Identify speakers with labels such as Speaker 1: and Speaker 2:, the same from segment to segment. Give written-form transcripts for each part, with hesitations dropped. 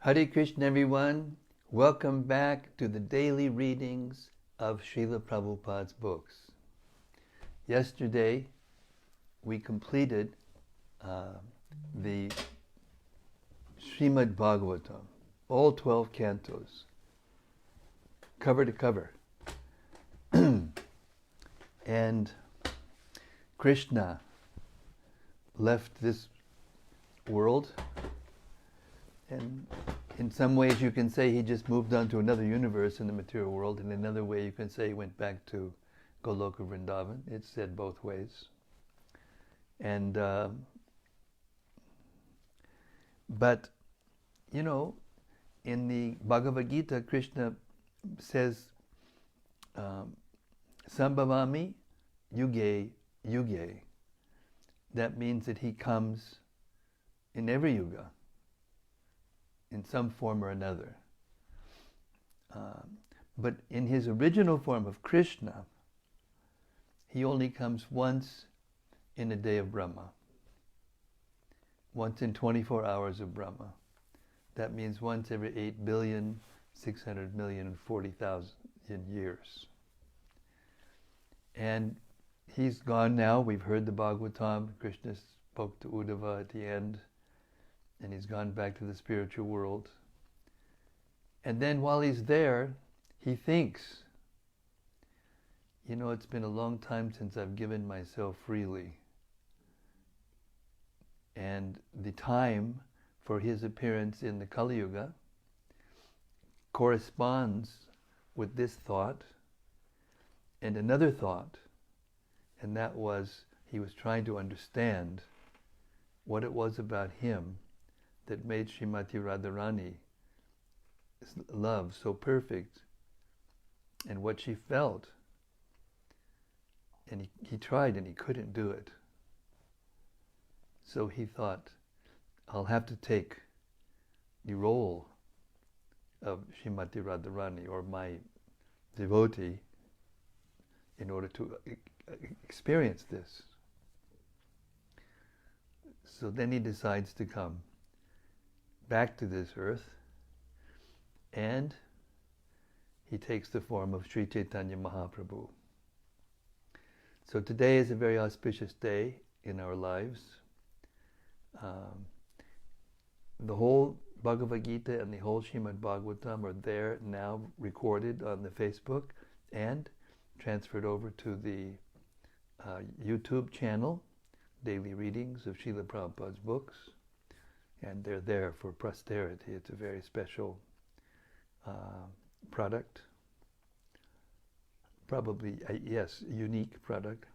Speaker 1: Hare Krishna, everyone. Welcome back to the daily readings of Srila Prabhupada's books. Yesterday, we completed the Srimad Bhagavatam, all 12 cantos, cover to cover. And Krishna left this world, and in some ways you can say he just moved on to another universe in the material world, and in another way you can say he went back to Goloka Vrindavan. It's said both ways. And but you know, in the Bhagavad Gita, Krishna says, Sambhavami yuge yuge. That means that he comes in every yuga, in some form or another. But in his original form of Krishna, he only comes once in a day of Brahma. Once in 24 hours of Brahma. That means once every 8,600,040,000 years. And he's gone now. We've heard the Bhagavatam. Krishna spoke to Uddhava at the end. And he's gone back to the spiritual world. And then while he's there, he thinks, you know, it's been a long time since I've given myself freely. And the time for his appearance in the Kali Yuga corresponds with this thought and another thought, and that was he was trying to understand what it was about him that made Srimati Radharani's love so perfect, and what she felt. And he tried and he couldn't do it. So he thought, I'll have to take the role of Srimati Radharani, or my devotee, in order to experience this. So then he decides to come back to this earth, and he takes the form of Sri Chaitanya Mahaprabhu. So today is a very auspicious day in our lives. The whole Bhagavad Gita and the whole Srimad Bhagavatam are there now, recorded on the Facebook and transferred over to the YouTube channel, Daily Readings of Srila Prabhupada's books. And they're there for posterity. It's a very special product. Probably, yes, a unique product.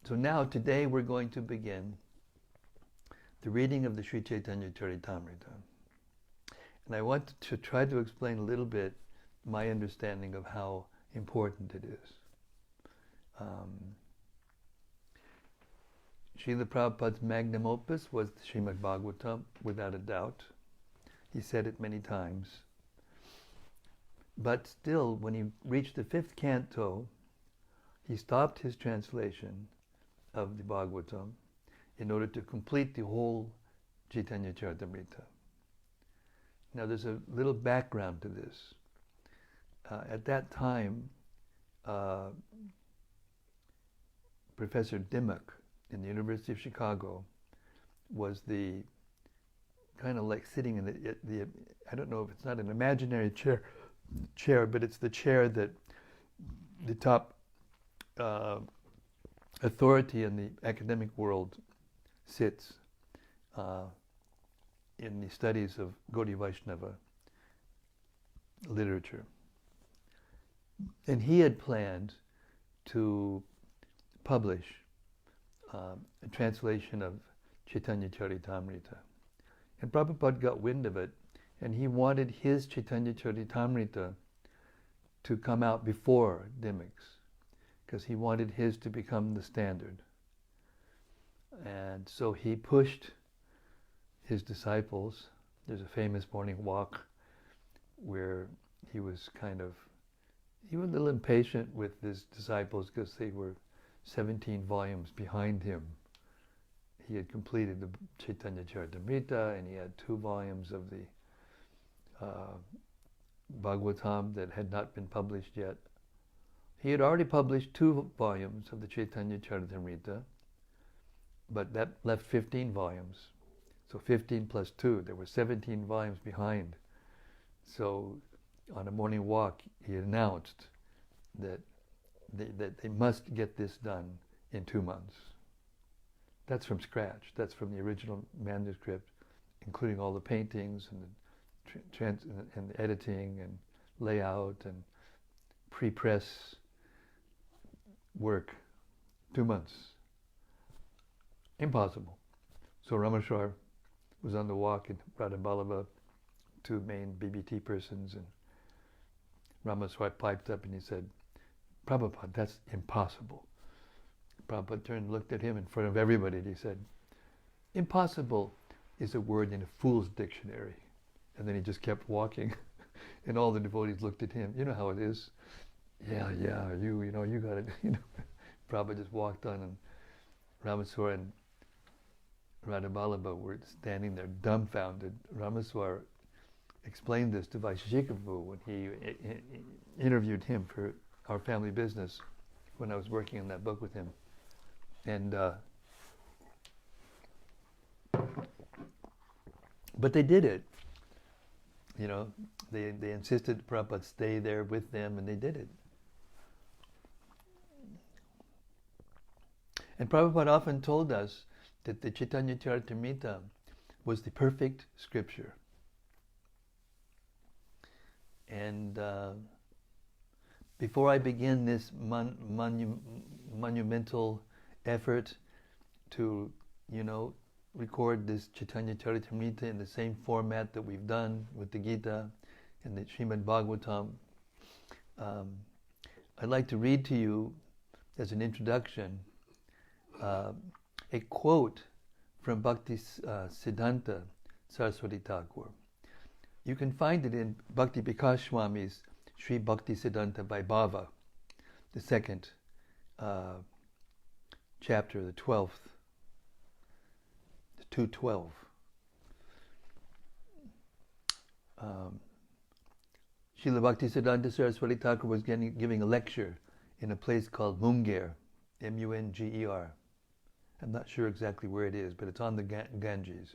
Speaker 1: So now, today, we're going to begin the reading of the Sri Caitanya-caritämrta. And I want to try to explain a little bit my understanding of how important it is. Srila Prabhupada's magnum opus was the Srimad Bhagavatam, without a doubt. He said it many times. But still, when he reached the 5th canto, he stopped his translation of the Bhagavatam in order to complete the whole Caitanya-caritämrta. Now there's a little background to this. At that time, Professor Dimmock in the University of Chicago was the kind of like sitting in the I don't know if it's not an imaginary chair, but it's the chair that the top authority in the academic world sits in the studies of Gaudiya Vaishnava literature. And he had planned to publish a translation of Caitanya-caritämrta. And Prabhupada got wind of it, and he wanted his Caitanya-caritämrta to come out before Dimmock's, because he wanted his to become the standard. And so he pushed his disciples. There's a famous morning walk where he was a little impatient with his disciples because they were 17 volumes behind him. he had completed the Caitanya-caritämrta, and he had 2 volumes of the Bhagavatam that had not been published yet. He had already published 2 volumes of the Caitanya-caritämrta, but that left 15 volumes. So 15 plus 2, there were 17 volumes behind. So on a morning walk, he announced that they must get this done in 2 months. That's from scratch. That's from the original manuscript, including all the paintings and the editing and layout and pre-press work. 2 months. Impossible. So Rameshwar was on the walk, and Radhaballabha, 2 main BBT persons, and Rameshwar piped up and he said, "Prabhupada, that's impossible." Prabhupada turned and looked at him in front of everybody and he said, "Impossible is a word in a fool's dictionary." And then he just kept walking and all the devotees looked at him. You know how it is. Yeah, you got it. Prabhupada just walked on, and Rameshwar and Radhaballabha were standing there dumbfounded. Rameshwar explained this to Vaisheshika when he interviewed him for Our Family Business when I was working on that book with him. And but they did it. They insisted Prabhupada stay there with them, and they did it. And Prabhupada often told us that the Caitanya-caritämrta was the perfect scripture. And before I begin this monumental effort to, record this Caitanya-caritämrta in the same format that we've done with the Gita and the Srimad Bhagavatam, I'd like to read to you, as an introduction, a quote from Bhakti Siddhanta Saraswati Thakur. You can find it in Bhakti Vikas Swami's Sri Bhakti Siddhanta Vaibhava, the 2nd chapter, the 12th, the 212. Srila Bhakti Siddhanta Saraswati Thakur was giving a lecture in a place called Munger, Munger. I'm not sure exactly where it is, but it's on the Ganges.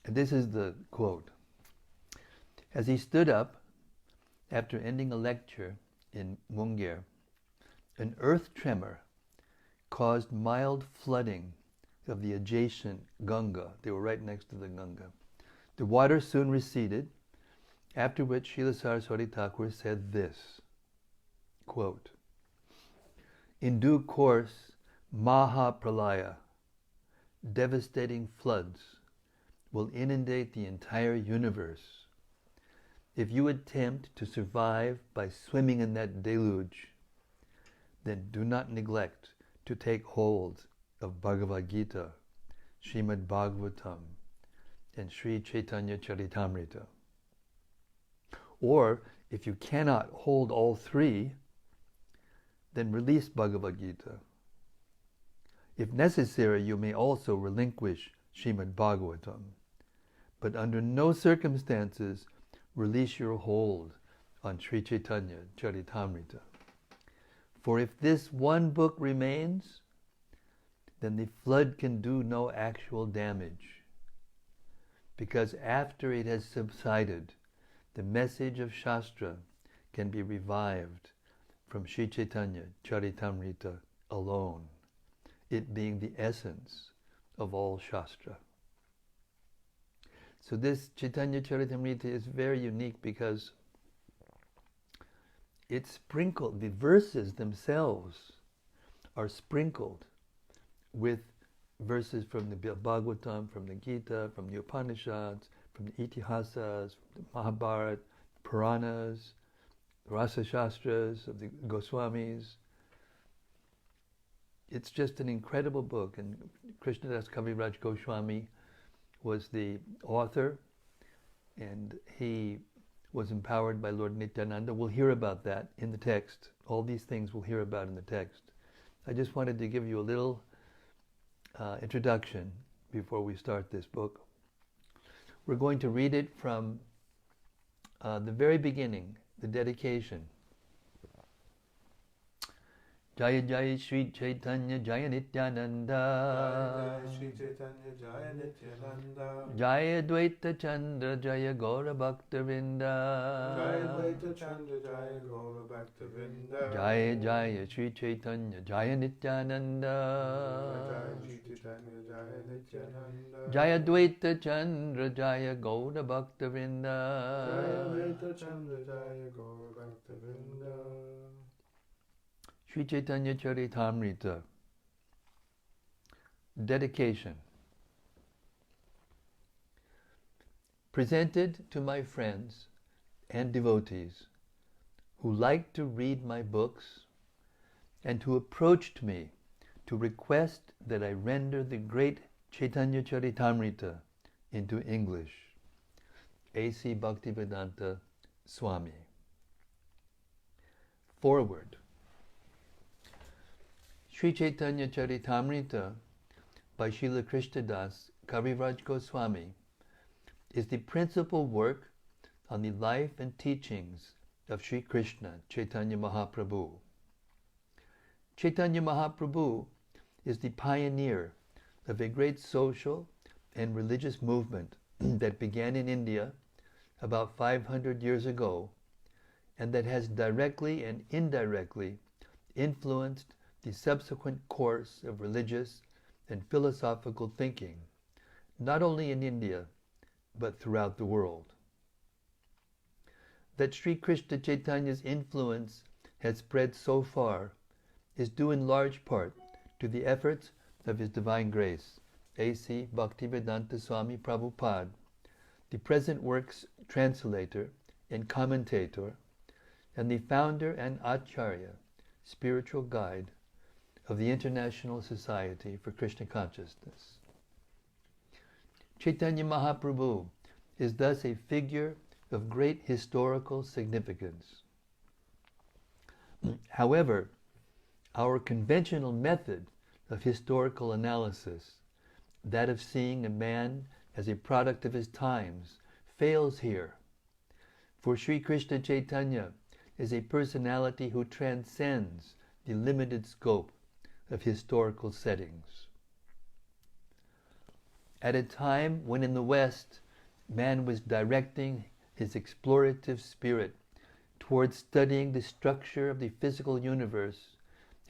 Speaker 1: And this is the quote. As he stood up, after ending a lecture in Munger, an earth tremor caused mild flooding of the adjacent Ganga. They were right next to the Ganga. The water soon receded, after which Srila Saraswati Thakur said this, quote, "In due course, Maha Pralaya, devastating floods, will inundate the entire universe. If you attempt to survive by swimming in that deluge, then do not neglect to take hold of Bhagavad Gita, Srimad Bhagavatam, and Sri Caitanya-caritämrta. Or, if you cannot hold all 3, then release Bhagavad Gita. If necessary, you may also relinquish Srimad Bhagavatam, but under no circumstances release your hold on Sri Caitanya-caritämrta. For if this one book remains, then the flood can do no actual damage, because after it has subsided, the message of Shastra can be revived from Sri Caitanya-caritämrta alone, it being the essence of all Shastra." So this Caitanya-caritämrta is very unique because it's sprinkled, the verses themselves are sprinkled with verses from the Bhagavatam, from the Gita, from the Upanishads, from the Itihasas, the Mahabharata, Puranas, Rasa Shastras of the Goswamis. It's just an incredible book, and Krishnadas Kaviraj Goswami was the author, and he was empowered by Lord Nityananda. We'll hear about that in the text. All these things we'll hear about in the text. I just wanted to give you a little introduction before we start this book. We're going to read it from the very beginning, the dedication. Jaya Jaya Sri Chaitanya Jaya Nityananda
Speaker 2: Jaya Sri Chaitanya Jaya Nityananda
Speaker 1: Jaya Dvaita Chandra Jaya Gaura Bhakta Vrinda
Speaker 2: Jaya Dvaita Chandra Jaya Gaura Bhakta Vrinda
Speaker 1: Jaya Jaya Sri Chaitanya Jaya Nityananda
Speaker 2: Jaya Sri Chaitanya Jaya Nityananda
Speaker 1: Jaya Dvaita Chandra Jaya Gaura Bhakta Vrinda
Speaker 2: Jaya Dvaita Chandra Jaya Gaura Bhakta Vrinda
Speaker 1: Sri Caitanya-caritämrta. Dedication. Presented to my friends and devotees who like to read my books and who approached me to request that I render the great Caitanya-caritämrta into English. A.C. Bhaktivedanta Swami. Forward. Sri Caitanya-caritämrta by Srila Krishnadas Kaviraj Goswami is the principal work on the life and teachings of Sri Krishna Chaitanya Mahaprabhu. Chaitanya Mahaprabhu is the pioneer of a great social and religious movement that began in India about 500 years ago and that has directly and indirectly influenced the subsequent course of religious and philosophical thinking, not only in India, but throughout the world. That Sri Krishna Chaitanya's influence has spread so far is due in large part to the efforts of His Divine Grace, A.C. Bhaktivedanta Swami Prabhupada, the present work's translator and commentator, and the founder and Acharya, spiritual guide, of the International Society for Krishna Consciousness. Chaitanya Mahaprabhu is thus a figure of great historical significance. However, our conventional method of historical analysis, that of seeing a man as a product of his times, fails here. For Sri Krishna Chaitanya is a personality who transcends the limited scope of historical settings. At a time when in the West, man was directing his explorative spirit towards studying the structure of the physical universe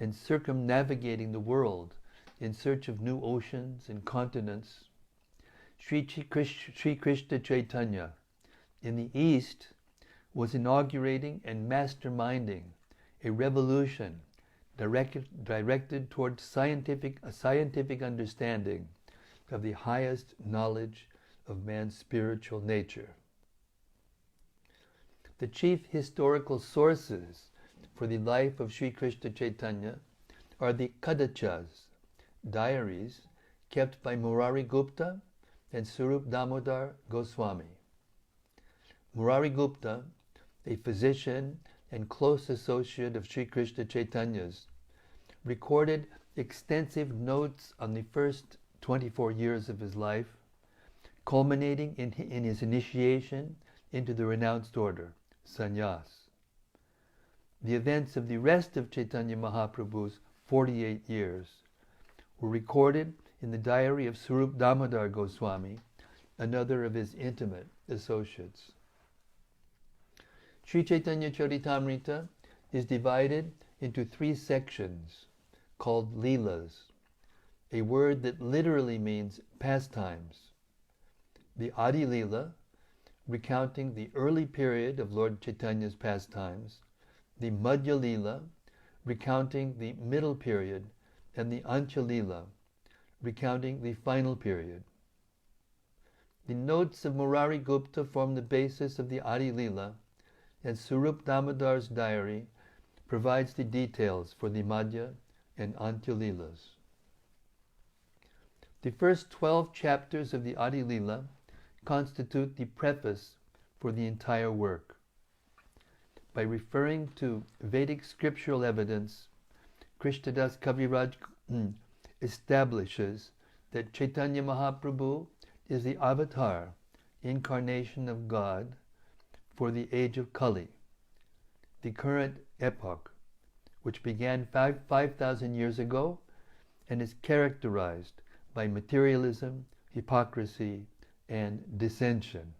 Speaker 1: and circumnavigating the world in search of new oceans and continents, Sri Krishna Chaitanya in the East was inaugurating and masterminding a revolution directed towards a scientific understanding of the highest knowledge of man's spiritual nature. The chief historical sources for the life of Sri Krishna Chaitanya are the Kadachas, diaries kept by Murari Gupta and Swarup Damodar Goswami. Murari Gupta, a physician and close associate of Sri Krishna Chaitanya's, recorded extensive notes on the first 24 years of his life, culminating in his initiation into the renounced order, sannyas. The events of the rest of Chaitanya Mahaprabhu's 48 years were recorded in the diary of Swarup Damodar Goswami, another of his intimate associates. Sri Caitanya-caritämrta is divided into 3 sections called Leelas, a word that literally means pastimes. The Ädi-lilä, recounting the early period of Lord Chaitanya's pastimes, the Madhya-lilä, recounting the middle period, and the Antya-lilä, recounting the final period. The notes of Murari Gupta form the basis of the Ädi-lilä, and Swarup Damodar's diary provides the details for the Madhya and Antya-lilas. The first 12 chapters of the Ädi-lilä constitute the preface for the entire work. By referring to Vedic scriptural evidence, Krishnadas Kaviraj establishes that Chaitanya Mahaprabhu is the avatar, incarnation of God for the age of Kali, the current epoch, which began 5,000 years ago and is characterized by materialism, hypocrisy, and dissension.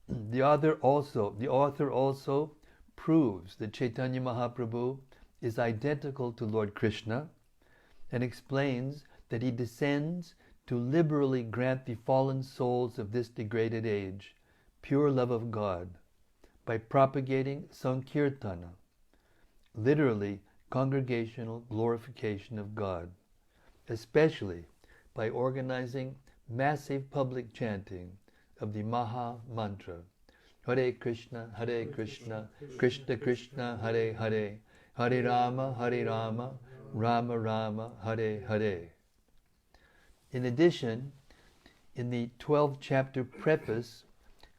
Speaker 1: The author also proves that Chaitanya Mahaprabhu is identical to Lord Krishna and explains that he descends to liberally grant the fallen souls of this degraded age pure love of God by propagating Sankirtana, literally congregational glorification of God, especially by organizing massive public chanting of the Maha Mantra, Hare Krishna, Krishna Krishna, Hare Hare, Hare Rama, Rama Rama, Hare Hare. In addition, in the 12th chapter preface,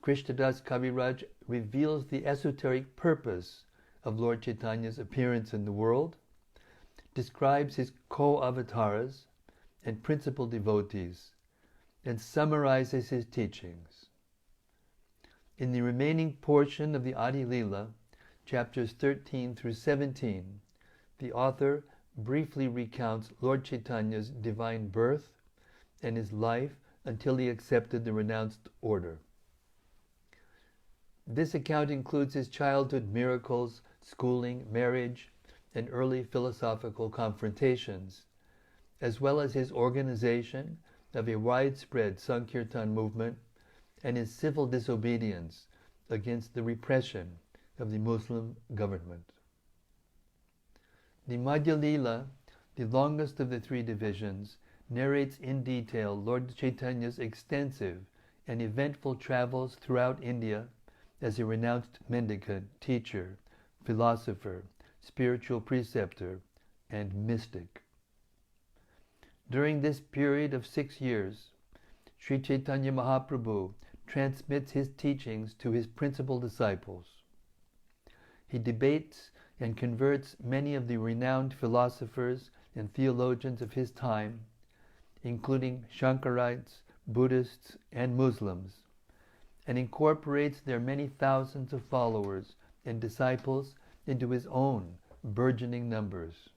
Speaker 1: Krishnadas Kaviraj reveals the esoteric purpose of Lord Chaitanya's appearance in the world, describes his co-avatars and principal devotees, and summarizes his teachings. In the remaining portion of the Ädi-lilä, chapters 13 through 17, the author briefly recounts Lord Chaitanya's divine birth and his life until he accepted the renounced order. This account includes his childhood miracles, schooling, marriage, and early philosophical confrontations, as well as his organization of a widespread Sankirtan movement and his civil disobedience against the repression of the Muslim government. The Madhya-lila, the longest of the three divisions, narrates in detail Lord Chaitanya's extensive and eventful travels throughout India as a renounced mendicant, teacher, philosopher, spiritual preceptor, and mystic. During this period of 6 years, Sri Chaitanya Mahaprabhu transmits his teachings to his principal disciples. He debates and converts many of the renowned philosophers and theologians of his time, including Shankarites, Buddhists, and Muslims, and incorporates their many thousands of followers and disciples into his own burgeoning numbers.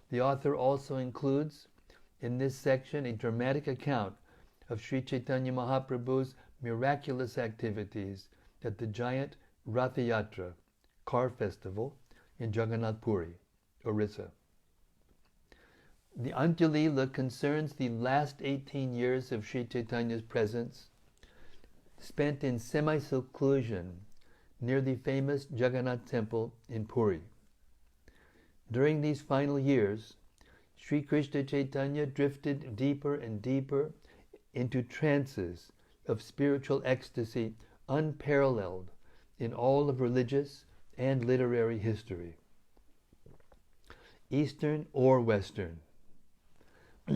Speaker 1: The author also includes in this section a dramatic account of Sri Chaitanya Mahaprabhu's miraculous activities at the giant Ratha Yatra, car festival in Jagannath Puri, Orissa. The Antya-lila concerns the last 18 years of Sri Chaitanya's presence, spent in semi-seclusion near the famous Jagannath temple in Puri. During these final years, Sri Krishna Chaitanya drifted deeper and deeper into trances of spiritual ecstasy unparalleled in all of religious and literary history, Eastern or Western.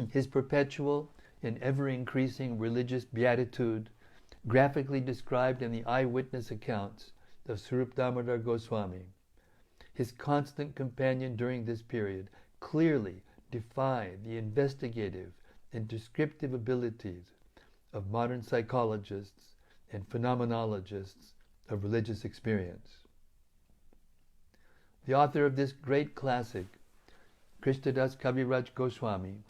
Speaker 1: His perpetual and ever-increasing religious beatitude, graphically described in the eyewitness accounts of Swarup Damodar Goswami, his constant companion during this period, clearly defy the investigative and descriptive abilities of modern psychologists and phenomenologists of religious experience. The author of this great classic, Krishnadas Kaviraj Goswami,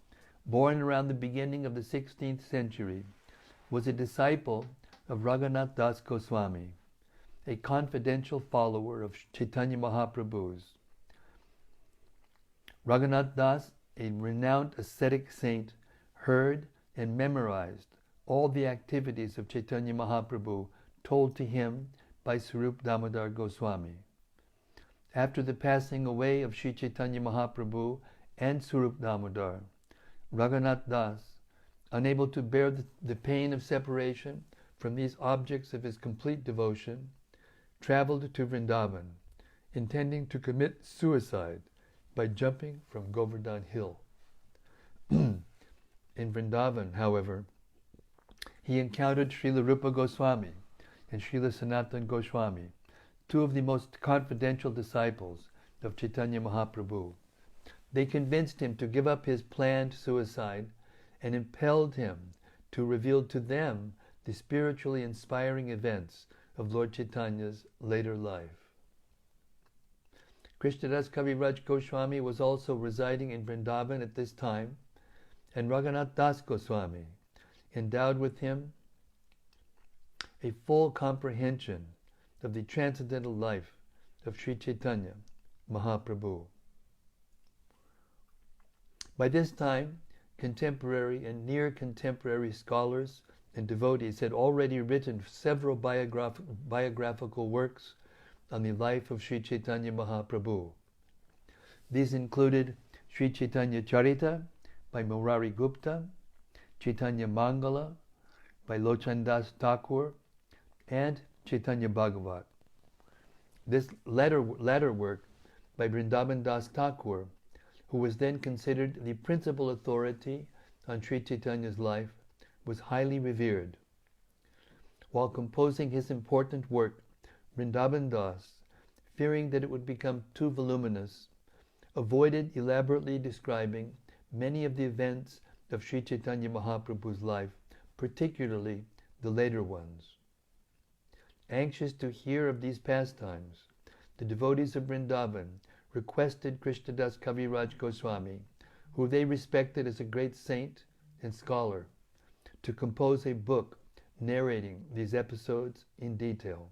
Speaker 1: born around the beginning of the 16th century, was a disciple of Raghunath Das Goswami, a confidential follower of Chaitanya Mahaprabhu's. Raghunath Das, a renowned ascetic saint, heard and memorized all the activities of Chaitanya Mahaprabhu told to him by Swarup Damodar Goswami. After the passing away of Sri Chaitanya Mahaprabhu and Swarup Damodar, Raghunath Das, unable to bear the pain of separation from these objects of his complete devotion, traveled to Vrindavan, intending to commit suicide by jumping from Govardhan Hill. In Vrindavan, however, he encountered Srila Rupa Goswami and Srila Sanatana Goswami, two of the most confidential disciples of Chaitanya Mahaprabhu, They convinced him to give up his planned suicide and impelled him to reveal to them the spiritually inspiring events of Lord Chaitanya's later life. Krishnadas Kaviraj Goswami was also residing in Vrindavan at this time, and Raghunath Das Goswami endowed with him a full comprehension of the transcendental life of Sri Chaitanya Mahaprabhu. By this time, contemporary and near-contemporary scholars and devotees had already written several biographical works on the life of Sri Chaitanya Mahaprabhu. These included Sri Caitanya-caritämrta by Murari Gupta, Chaitanya Mangala by Lochandas Thakur, and Chaitanya Bhagavat. This latter work by Vrindavan Das Thakur, who was then considered the principal authority on Sri Chaitanya's life, was highly revered. While composing his important work, Vrindavan Das, fearing that it would become too voluminous, avoided elaborately describing many of the events of Sri Chaitanya Mahaprabhu's life, particularly the later ones. Anxious to hear of these pastimes, the devotees of Vrindavan requested Krishnadas Kaviraj Goswami, who they respected as a great saint and scholar, to compose a book narrating these episodes in detail.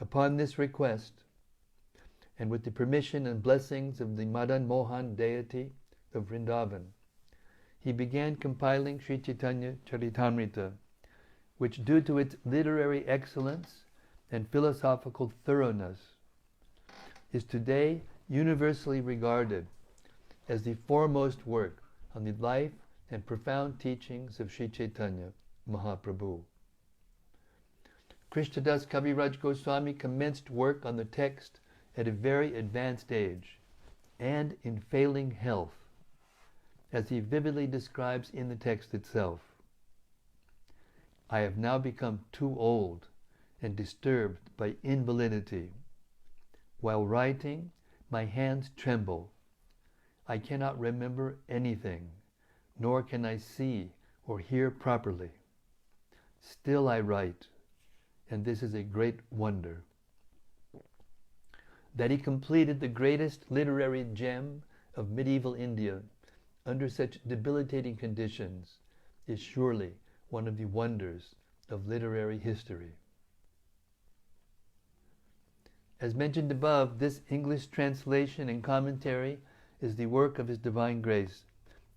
Speaker 1: Upon this request, and with the permission and blessings of the Madan Mohan deity of Vrindavan, he began compiling Sri Caitanya-caritämrta, which, due to its literary excellence and philosophical thoroughness, is today universally regarded as the foremost work on the life and profound teachings of Sri Chaitanya Mahaprabhu. Krishnadas Kaviraj Goswami commenced work on the text at a very advanced age and in failing health, as he vividly describes in the text itself. I have now become too old and disturbed by invalidity. While writing, my hands tremble. I cannot remember anything, nor can I see or hear properly. Still I write, and this is a great wonder. That he completed the greatest literary gem of medieval India under such debilitating conditions is surely one of the wonders of literary history. As mentioned above, this English translation and commentary is the work of His Divine Grace,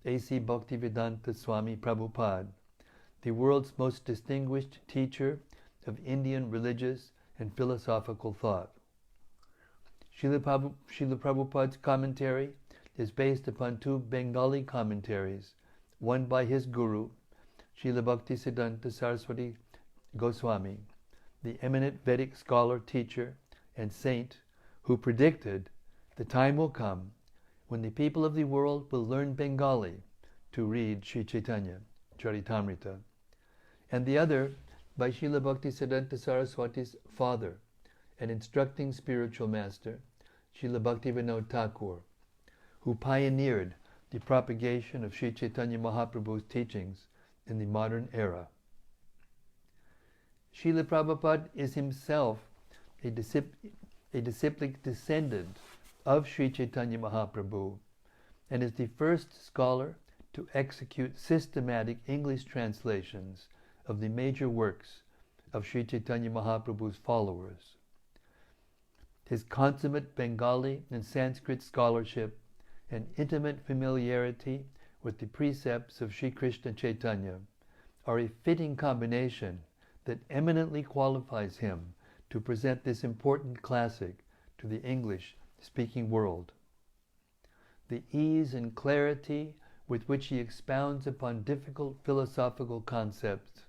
Speaker 1: A.C. Bhaktivedanta Swami Prabhupada, the world's most distinguished teacher of Indian religious and philosophical thought. Srila Prabhupada's commentary is based upon two Bengali commentaries, one by his guru, Srila Bhaktisiddhanta Saraswati Goswami, the eminent Vedic scholar, teacher, and saint who predicted the time will come when the people of the world will learn Bengali to read Sri Caitanya-caritämrta, and the other by Srila Bhaktisiddhanta Saraswati's father and instructing spiritual master, Srila Bhaktivinoda Thakur, who pioneered the propagation of Sri Chaitanya Mahaprabhu's teachings in the modern era. Srila Prabhupada is himself a disciplic descendant of Sri Chaitanya Mahaprabhu and is the first scholar to execute systematic English translations of the major works of Sri Chaitanya Mahaprabhu's followers. His consummate Bengali and Sanskrit scholarship and intimate familiarity with the precepts of Sri Krishna Chaitanya are a fitting combination that eminently qualifies him to present this important classic to the English-speaking world. The ease and clarity with which he expounds upon difficult philosophical concepts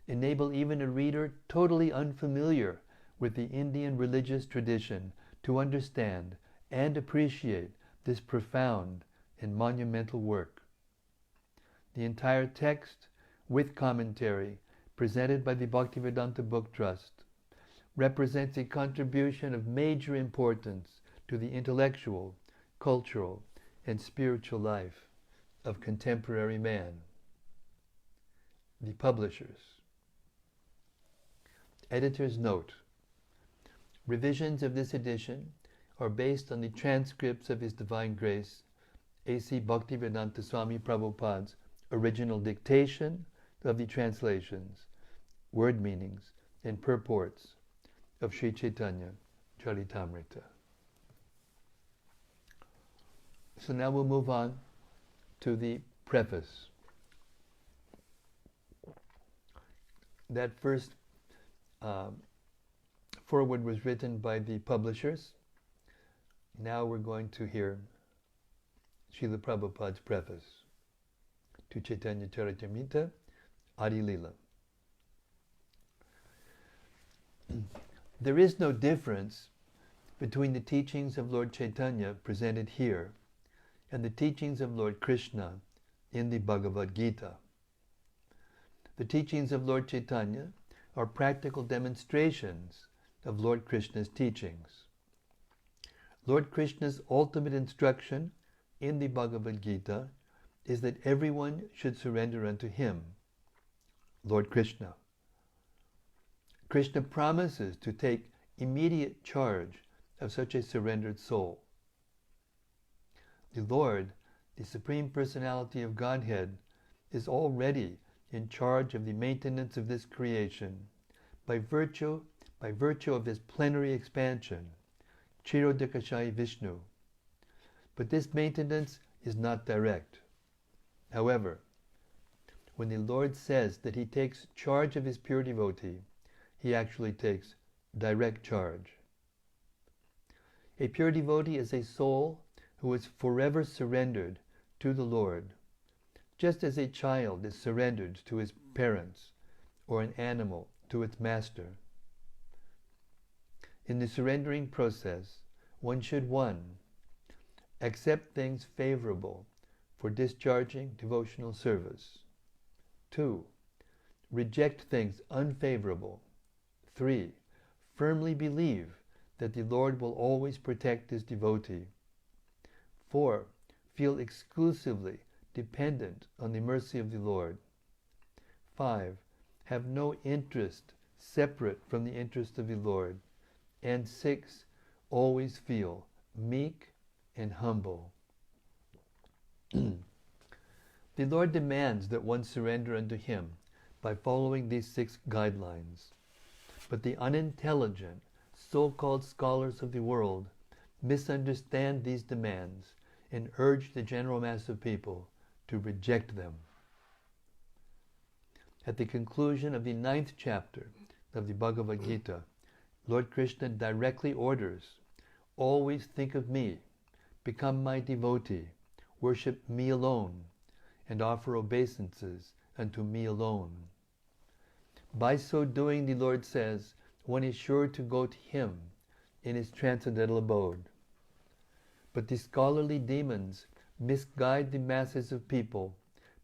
Speaker 1: enable even a reader totally unfamiliar with the Indian religious tradition to understand and appreciate this profound and monumental work. The entire text, with commentary, presented by the Bhaktivedanta Book Trust, represents a contribution of major importance to the intellectual, cultural, and spiritual life of contemporary man. The publishers. Editor's note. Revisions of this edition are based on the transcripts of His Divine Grace, A.C. Bhaktivedanta Swami Prabhupada's original dictation of the translations, word meanings, and purports of Sri Caitanya-caritämrta. So now we'll move on to the preface. That first foreword was written by the publishers. Now we're going to hear Srila Prabhupada's preface to Caitanya-caritämrta, Ädi-lilä. There is no difference between the teachings of Lord Chaitanya presented here and the teachings of Lord Krishna in the Bhagavad Gita. The teachings of Lord Chaitanya are practical demonstrations of Lord Krishna's teachings. Lord Krishna's ultimate instruction in the Bhagavad Gita is that everyone should surrender unto Him, Lord Krishna. Krishna promises to take immediate charge of such a surrendered soul. The Lord, the Supreme Personality of Godhead, is already in charge of the maintenance of this creation by virtue of His plenary expansion, Kshirodakashayi Vishnu. But this maintenance is not direct. However, when the Lord says that He takes charge of His pure devotee, He actually takes direct charge. A pure devotee is a soul who is forever surrendered to the Lord, just as a child is surrendered to his parents, or an animal to its master. In the surrendering process, one should 1. Accept things favorable for discharging devotional service. 2. Reject things unfavorable. 3. Firmly believe that the Lord will always protect His devotee. 4. Feel exclusively dependent on the mercy of the Lord. 5. Have no interest separate from the interest of the Lord. And 6. Always feel meek and humble. The Lord demands that one surrender unto Him by following these 6 guidelines. But the unintelligent, so-called scholars of the world misunderstand these demands and urge the general mass of people to reject them. At the conclusion of the 9th chapter of the Bhagavad Gita, Lord Krishna directly orders, always think of me, become my devotee, worship me alone, and offer obeisances unto me alone. By so doing, the Lord says, one is sure to go to Him in His transcendental abode. But the scholarly demons misguide the masses of people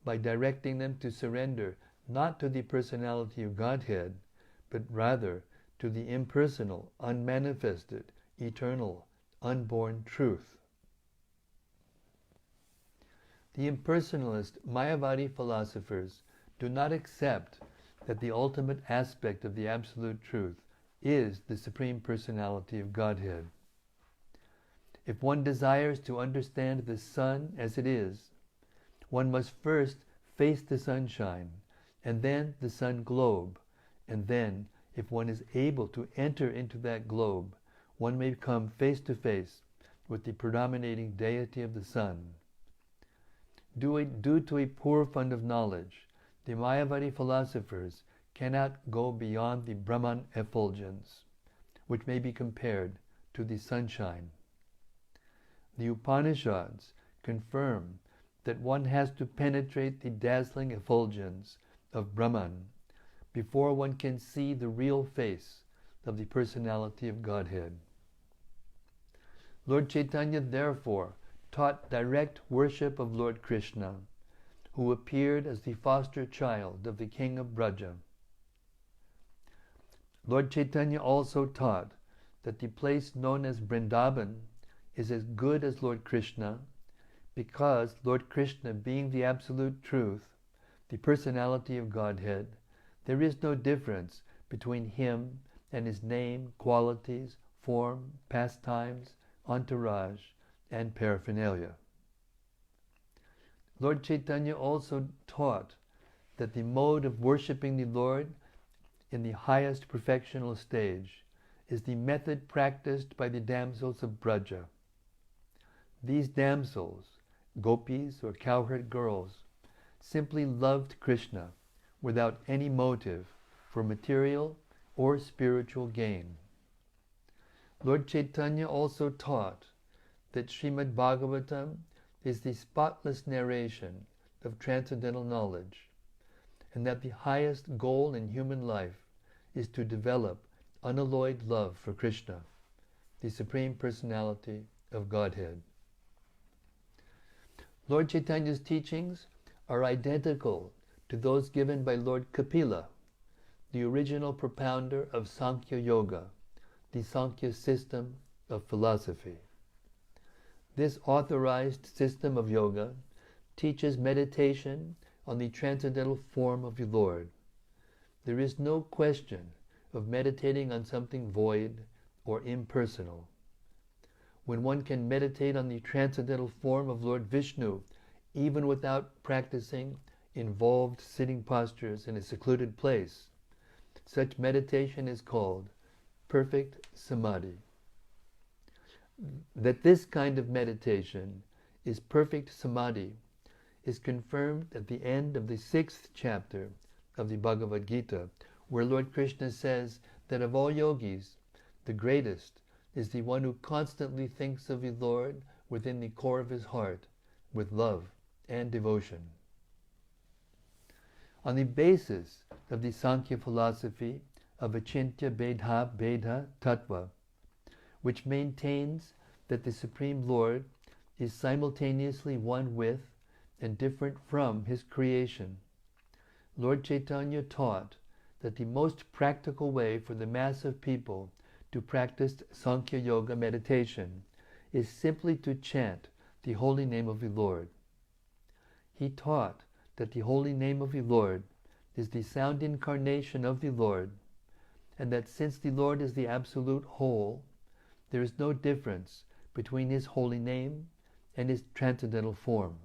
Speaker 1: by directing them to surrender not to the personality of Godhead, but rather to the impersonal, unmanifested, eternal, unborn truth. The impersonalist Mayavadi philosophers do not accept that the ultimate aspect of the Absolute Truth is the Supreme Personality of Godhead. If one desires to understand the sun as it is, one must first face the sunshine, and then the sun globe, and then, if one is able to enter into that globe, one may come face to face with the predominating deity of the sun. Due to a poor fund of knowledge, the Mayavadi philosophers cannot go beyond the Brahman effulgence, which may be compared to the sunshine. The Upanishads confirm that one has to penetrate the dazzling effulgence of Brahman before one can see the real face of the personality of Godhead. Lord Chaitanya therefore taught direct worship of Lord Krishna, who appeared as the foster child of the king of Braja. Lord Chaitanya also taught that the place known as Vrindavan is as good as Lord Krishna, because Lord Krishna, being the absolute truth, the personality of Godhead, there is no difference between him and his name, qualities, form, pastimes, entourage, and paraphernalia. Lord Chaitanya also taught that the mode of worshipping the Lord in the highest perfectional stage is the method practiced by the damsels of Braja. These damsels, gopis or cowherd girls, simply loved Krishna without any motive for material or spiritual gain. Lord Chaitanya also taught that Srimad Bhagavatam is the spotless narration of transcendental knowledge, and that the highest goal in human life is to develop unalloyed love for Krishna, the Supreme Personality of Godhead. Lord Chaitanya's teachings are identical to those given by Lord Kapila, the original propounder of Sankhya Yoga, the Sankhya system of philosophy. This authorized system of yoga teaches meditation on the transcendental form of the Lord. There is no question of meditating on something void or impersonal. When one can meditate on the transcendental form of Lord Vishnu, even without practicing involved sitting postures in a secluded place, such meditation is called perfect samadhi. That this kind of meditation is perfect samadhi is confirmed at the end of the 6th chapter of the Bhagavad Gita, where Lord Krishna says that of all yogis, the greatest is the one who constantly thinks of the Lord within the core of his heart with love and devotion. On the basis of the Sankhya philosophy of Achintya Bhedha Bheda Tattva, which maintains that the Supreme Lord is simultaneously one with and different from his creation, Lord Chaitanya taught that the most practical way for the mass of people to practice Sankhya Yoga meditation is simply to chant the holy name of the Lord. He taught that the holy name of the Lord is the sound incarnation of the Lord, and that since the Lord is the absolute whole, there is no difference between his holy name and his transcendental form.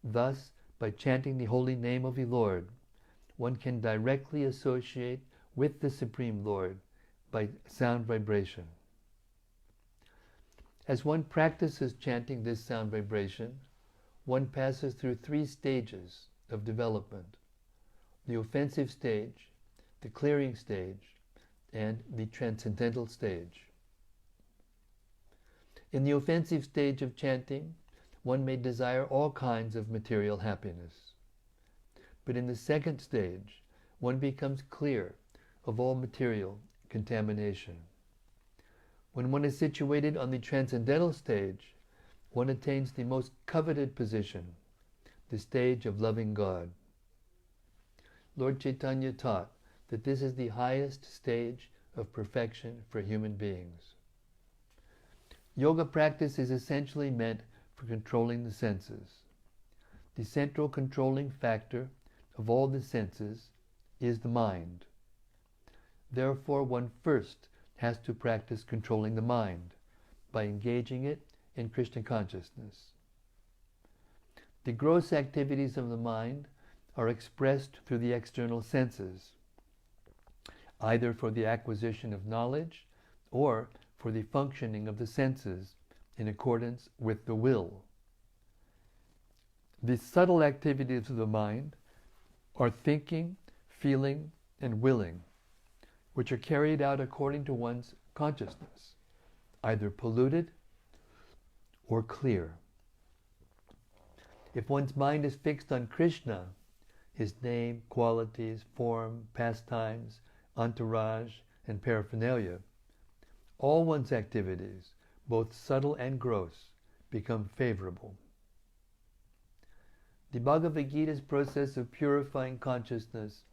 Speaker 1: Thus, by chanting the holy name of the Lord, one can directly associate with the Supreme Lord by sound vibration. As one practices chanting this sound vibration, one passes through 3 stages of development: the offensive stage, the clearing stage, and the transcendental stage. In the offensive stage of chanting, one may desire all kinds of material happiness. But in the 2nd stage, one becomes clear of all material contamination. When one is situated on the transcendental stage, one attains the most coveted position, the stage of loving God. Lord Chaitanya taught that this is the highest stage of perfection for human beings. Yoga practice is essentially meant for controlling the senses. The central controlling factor of all the senses is the mind. Therefore, one first has to practice controlling the mind by engaging it in Krishna consciousness. The gross activities of the mind are expressed through the external senses, either for the acquisition of knowledge or for the functioning of the senses in accordance with the will. The subtle activities of the mind are thinking, feeling, and willing, which are carried out according to one's consciousness, either polluted or clear. If one's mind is fixed on Krishna, his name, qualities, form, pastimes, entourage, and paraphernalia, all one's activities, both subtle and gross, become favorable. The Bhagavad Gita's process of purifying consciousness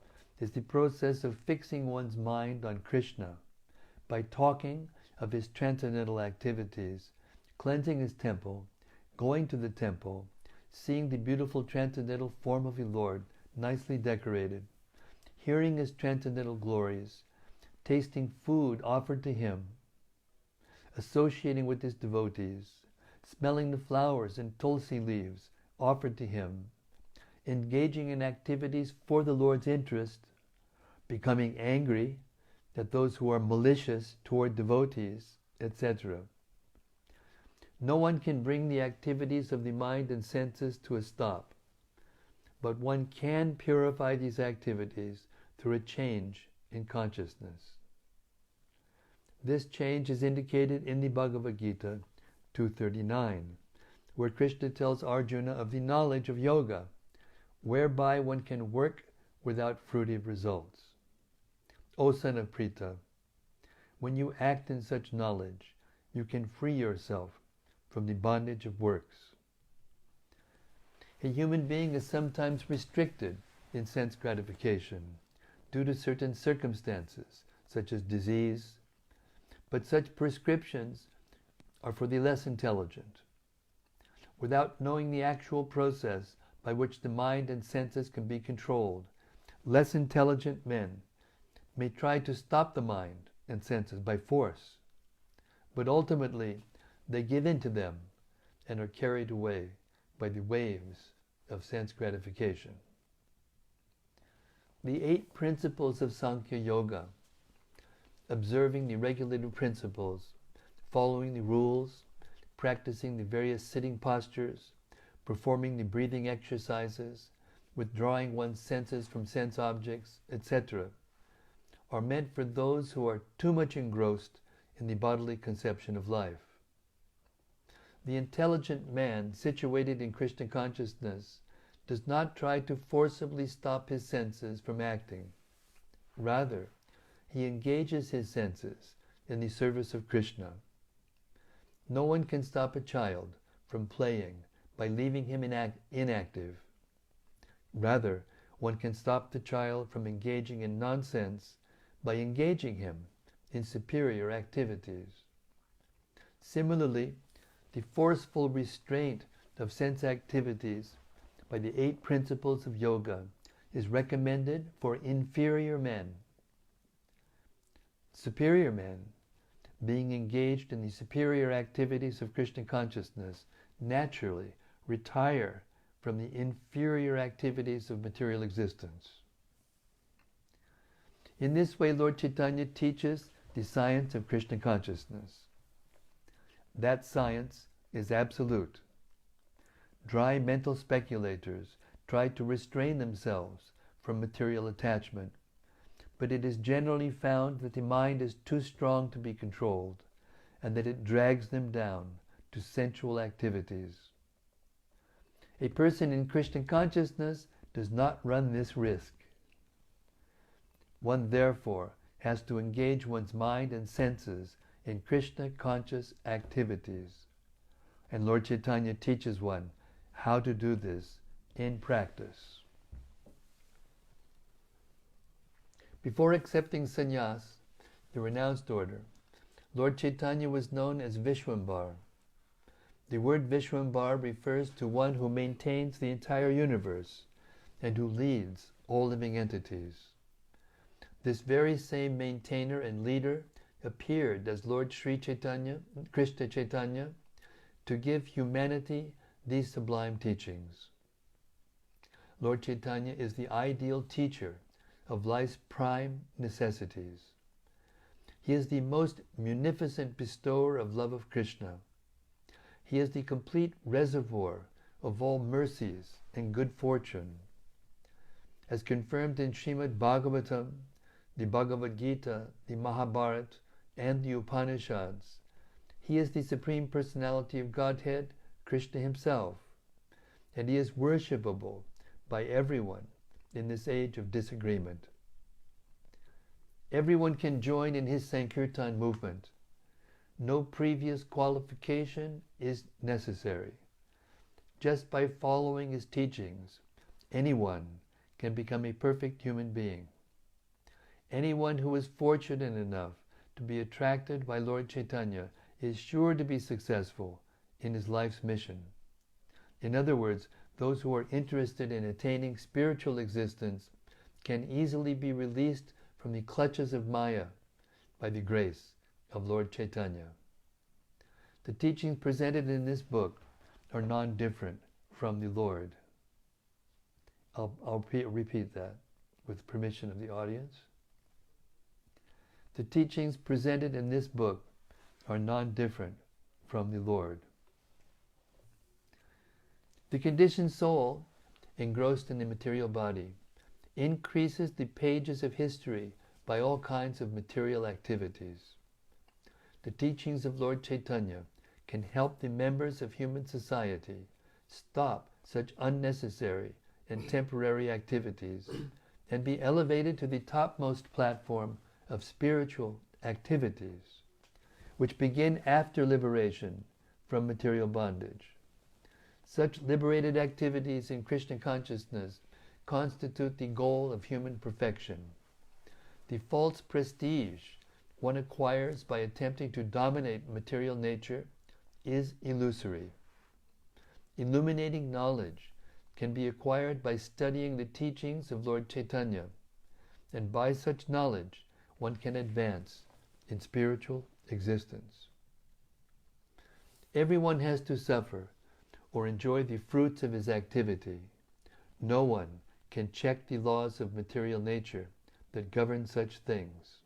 Speaker 1: is the process of fixing one's mind on Krishna by talking of his transcendental activities, cleansing his temple, going to the temple, seeing the beautiful transcendental form of the Lord, nicely decorated, hearing his transcendental glories, tasting food offered to him, associating with his devotees, smelling the flowers and tulsi leaves offered to him, engaging in activities for the Lord's interest, becoming angry at those who are malicious toward devotees, etc. No one can bring the activities of the mind and senses to a stop, but one can purify these activities through a change in consciousness. This change is indicated in the Bhagavad Gita 239, where Krishna tells Arjuna of the knowledge of yoga, whereby one can work without fruitive results. O son of Pritha, when you act in such knowledge, you can free yourself from the bondage of works. A human being is sometimes restricted in sense gratification due to certain circumstances, such as disease, but such prescriptions are for the less intelligent. Without knowing the actual process by which the mind and senses can be controlled, less intelligent men may try to stop the mind and senses by force, but ultimately they give in to them and are carried away by the waves of sense gratification. The 8 principles of Sankhya Yoga, observing the regulative principles, following the rules, practicing the various sitting postures, performing the breathing exercises, withdrawing one's senses from sense objects, etc., are meant for those who are too much engrossed in the bodily conception of life. The intelligent man situated in Krishna consciousness does not try to forcibly stop his senses from acting. Rather, he engages his senses in the service of Krishna. No one can stop a child from playing by leaving him inactive. Rather, one can stop the child from engaging in nonsense by engaging him in superior activities. Similarly, the forceful restraint of sense activities by the 8 principles of yoga is recommended for inferior men. Superior men, being engaged in the superior activities of Krishna consciousness, naturally retire from the inferior activities of material existence. In this way, Lord Chaitanya teaches the science of Krishna consciousness. That science is absolute. Dry mental speculators try to restrain themselves from material attachment, but it is generally found that the mind is too strong to be controlled, and that it drags them down to sensual activities. A person in Krishna consciousness does not run this risk. One therefore has to engage one's mind and senses in Krishna conscious activities. And Lord Chaitanya teaches one how to do this in practice. Before accepting sannyas, the renounced order, Lord Chaitanya was known as Vishwambar. The word Vishwambar refers to one who maintains the entire universe and who leads all living entities. This very same maintainer and leader appeared as Lord Sri Chaitanya, Krishna Chaitanya, to give humanity these sublime teachings. Lord Chaitanya is the ideal teacher of life's prime necessities. He is the most munificent bestower of love of Krishna. He is the complete reservoir of all mercies and good fortune. As confirmed in Srimad Bhagavatam, the Bhagavad Gita, the Mahabharata, and the Upanishads, he is the Supreme Personality of Godhead, Krishna himself, and he is worshipable by everyone in this age of disagreement. Everyone can join in his Sankirtan movement. No previous qualification is necessary. Just by following his teachings, anyone can become a perfect human being. Anyone who is fortunate enough to be attracted by Lord Chaitanya is sure to be successful in his life's mission. In other words, those who are interested in attaining spiritual existence can easily be released from the clutches of Maya by the grace of Lord Chaitanya. The teachings presented in this book are non-different from the Lord. I'll repeat that with permission of the audience. The teachings presented in this book are non-different from the Lord. The conditioned soul, engrossed in the material body, increases the pages of history by all kinds of material activities. The teachings of Lord Chaitanya can help the members of human society stop such unnecessary and temporary activities and be elevated to the topmost platform of spiritual activities, which begin after liberation from material bondage. Such liberated activities in Krishna consciousness constitute the goal of human perfection. The false prestige one acquires by attempting to dominate material nature is illusory. Illuminating knowledge can be acquired by studying the teachings of Lord Chaitanya, and by such knowledge one can advance in spiritual existence. Everyone has to suffer or enjoy the fruits of his activity. No one can check the laws of material nature that govern such things.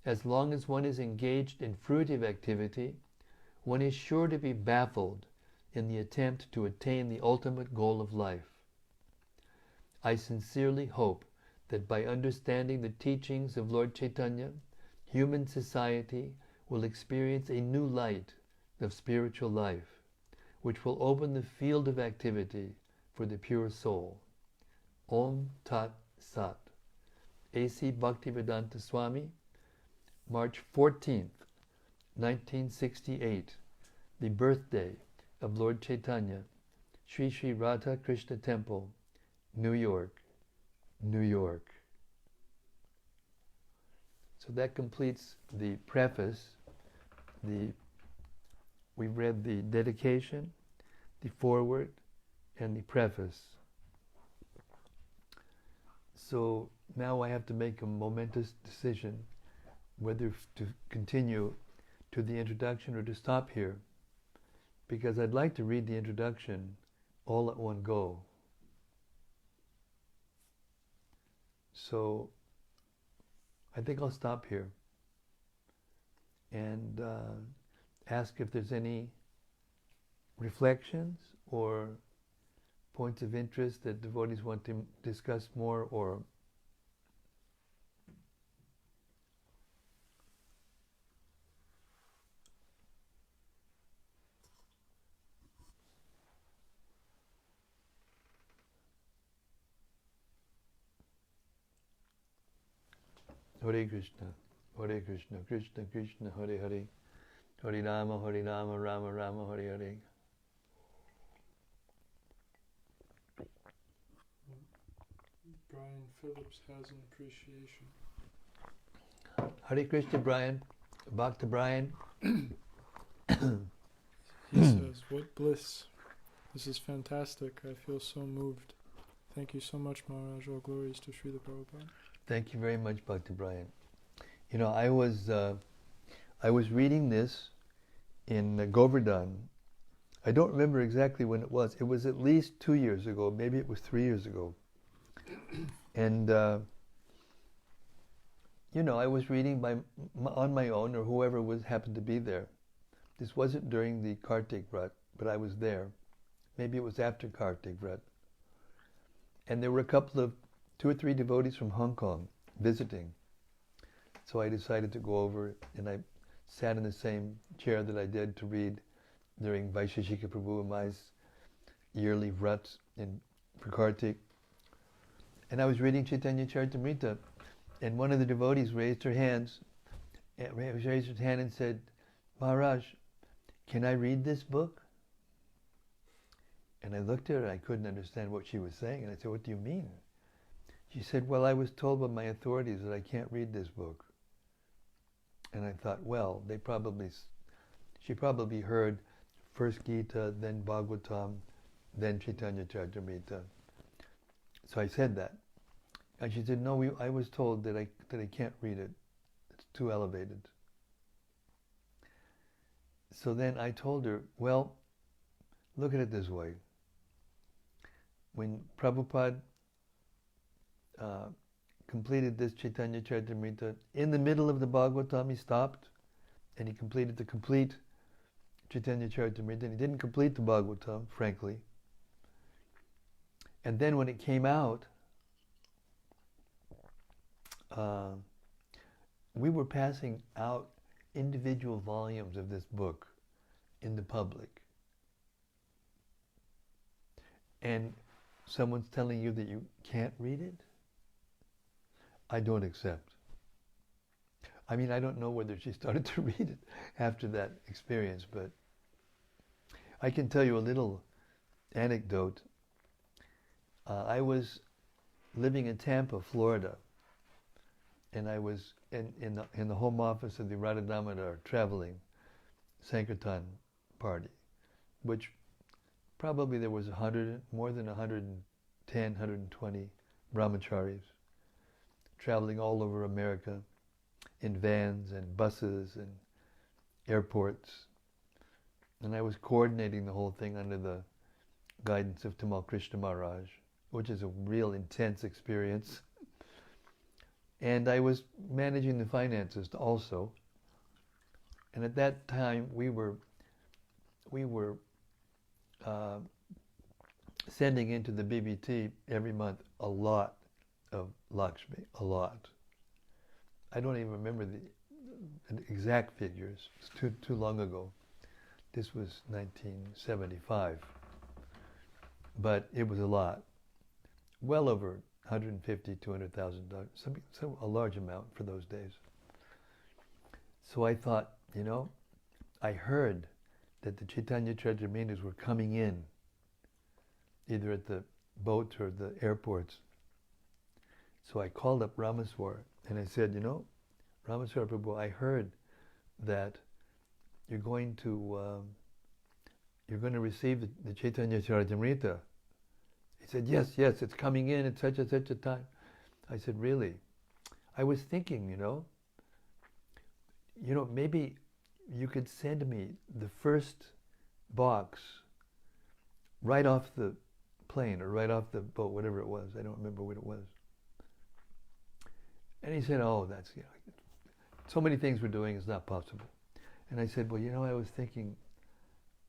Speaker 1: As long as one is engaged in fruitive activity, one is sure to be baffled in the attempt to attain the ultimate goal of life. I sincerely hope that by understanding the teachings of Lord Chaitanya, human society will experience a new light of spiritual life, which will open the field of activity for the pure soul. Om Tat Sat. A.C. Bhaktivedanta Swami, March 14th, 1968, the birthday of Lord Chaitanya, Sri Sri Radha Krishna Temple, New York, New York. So that completes the preface. We've read the dedication, the foreword, and the preface. So now I have to make a momentous decision whether to continue to the introduction or to stop here, because I'd like to read the introduction all at one go. So I think I'll stop here and ask if there's any reflections or points of interest that devotees want to discuss more, or Hare Krishna, Hare Krishna, Krishna Krishna, Hare Hare, Hare Rama, Rama Rama, Hare Hare.
Speaker 2: Brian Phillips has an appreciation.
Speaker 1: Hare Krishna, Brian. Bhakta Brian.
Speaker 2: He says, "What bliss. This is fantastic. I feel so moved. Thank you so much, Maharaj. All glories to Srila Prabhupada."
Speaker 1: Thank you very much, Bhakta Brian. You know, I was reading this in Govardhan. I don't remember exactly when it was. It was at least 2 years ago. Maybe it was 3 years ago. And you know, I was reading on my own, or whoever happened to be there. This wasn't during the Kartik Vrat, but I was there. Maybe it was after Kartik Vrat. And there were a couple of 2 or 3 devotees from Hong Kong visiting. So I decided to go over, and I sat in the same chair that I did to read during Vaisheshika Prabhu Amai's yearly vrats for Kartik. And I was reading Caitanya-caritämrta, and one of the devotees raised her hand and said, "Maharaj, can I read this book?" And I looked at her, I couldn't understand what she was saying, and I said, "What do you mean?" She said, "Well, I was told by my authorities that I can't read this book." And I thought, well, she probably heard first Gita, then Bhagavatam, then Caitanya-caritämrta. So I said that. And she said, no, I was told that I can't read it. It's too elevated. So then I told her, well, look at it this way. When Prabhupada completed this Caitanya-caritämrta, in the middle of the Bhagavatam he stopped and he completed the complete Caitanya-caritämrta, and he didn't complete the Bhagavatam, frankly. And then when it came out, we were passing out individual volumes of this book in the public. And someone's telling you that you can't read it? I don't accept. I mean, I don't know whether she started to read it after that experience, but I can tell you a little anecdote. I was living in Tampa, Florida, and I was in the home office of the Radha Damodar traveling Sankirtan party, which probably there was more than 110, 120 brahmacharis traveling all over America in vans and buses and airports. And I was coordinating the whole thing under the guidance of Tamal Krishna Maharaj, which is a real intense experience. And I was managing the finances also. And at that time, we were sending into the BBT every month a lot of Lakshmi, a lot. I don't even remember the exact figures. It's too long ago. This was 1975. But it was a lot. Well over $150,000, $200,000, a large amount for those days. So I thought, I heard that the Caitanya-caritämrtas were coming in, either at the boats or the airports. So I called up Ramaswar and I said, Ramaswar Prabhu, I heard that you're going to receive the Caitanya-caritämrta. He said, yes, it's coming in at such and such a time. I said, really? I was thinking, maybe you could send me the first box right off the plane or right off the boat, whatever it was. I don't remember what it was. And he said, oh, that's, so many things we're doing, it's not possible. And I said, well, I was thinking,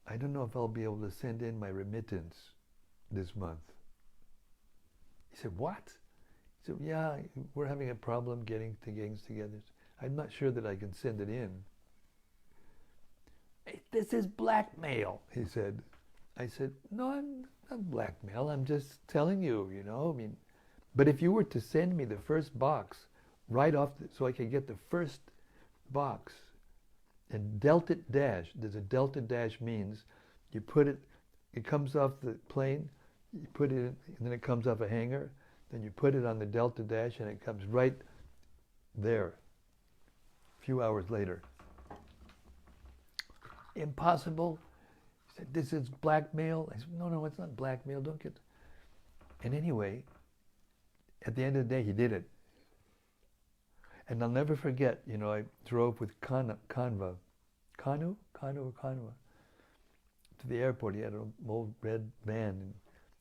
Speaker 1: I don't know if I'll be able to send in my remittance this month. He said, what? He said, yeah, we're having a problem getting things together. I'm not sure that I can send it in. Hey, this is blackmail, he said. I said, no, I'm not blackmail. I'm just telling you, But if you were to send me the first box right off, so I could get the first box, and delta dash, there's a delta dash means you put it comes off the plane, you put it in, and then it comes off a hanger, then you put it on the delta dash and it comes right there a few hours later. Impossible? He said, this is blackmail? I said, no, it's not blackmail, don't get... And anyway, at the end of the day, he did it. And I'll never forget, I drove with Kanva to the airport. He had an old red van, and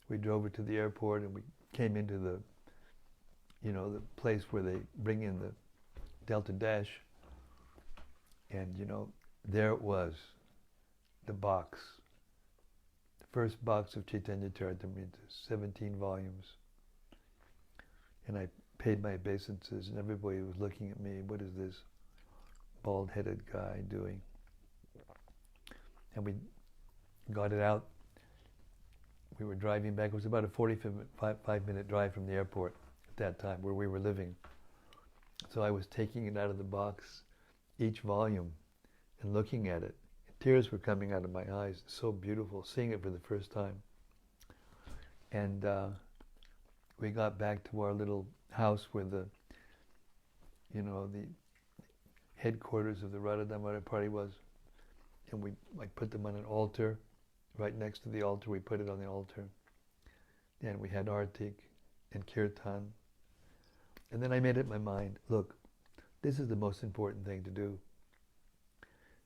Speaker 1: we drove it to the airport, and we came into the place where they bring in the Delta Dash, and there it was, the box, the first box of Caitanya-caritämrta, 17 volumes. And I paid my obeisances, and everybody was looking at me, what is this bald-headed guy doing? And we got it out. We were driving back. It was about a 45-minute drive from the airport at that time, where we were living. So I was taking it out of the box, each volume, and looking at it. Tears were coming out of my eyes. So beautiful, seeing it for the first time. And we got back to our little house where the headquarters of the Radha Damodar party was, and I put them on an altar right next to the altar. We put it on the altar. And we had artik and kirtan. And then I made up my mind, look, this is the most important thing to do.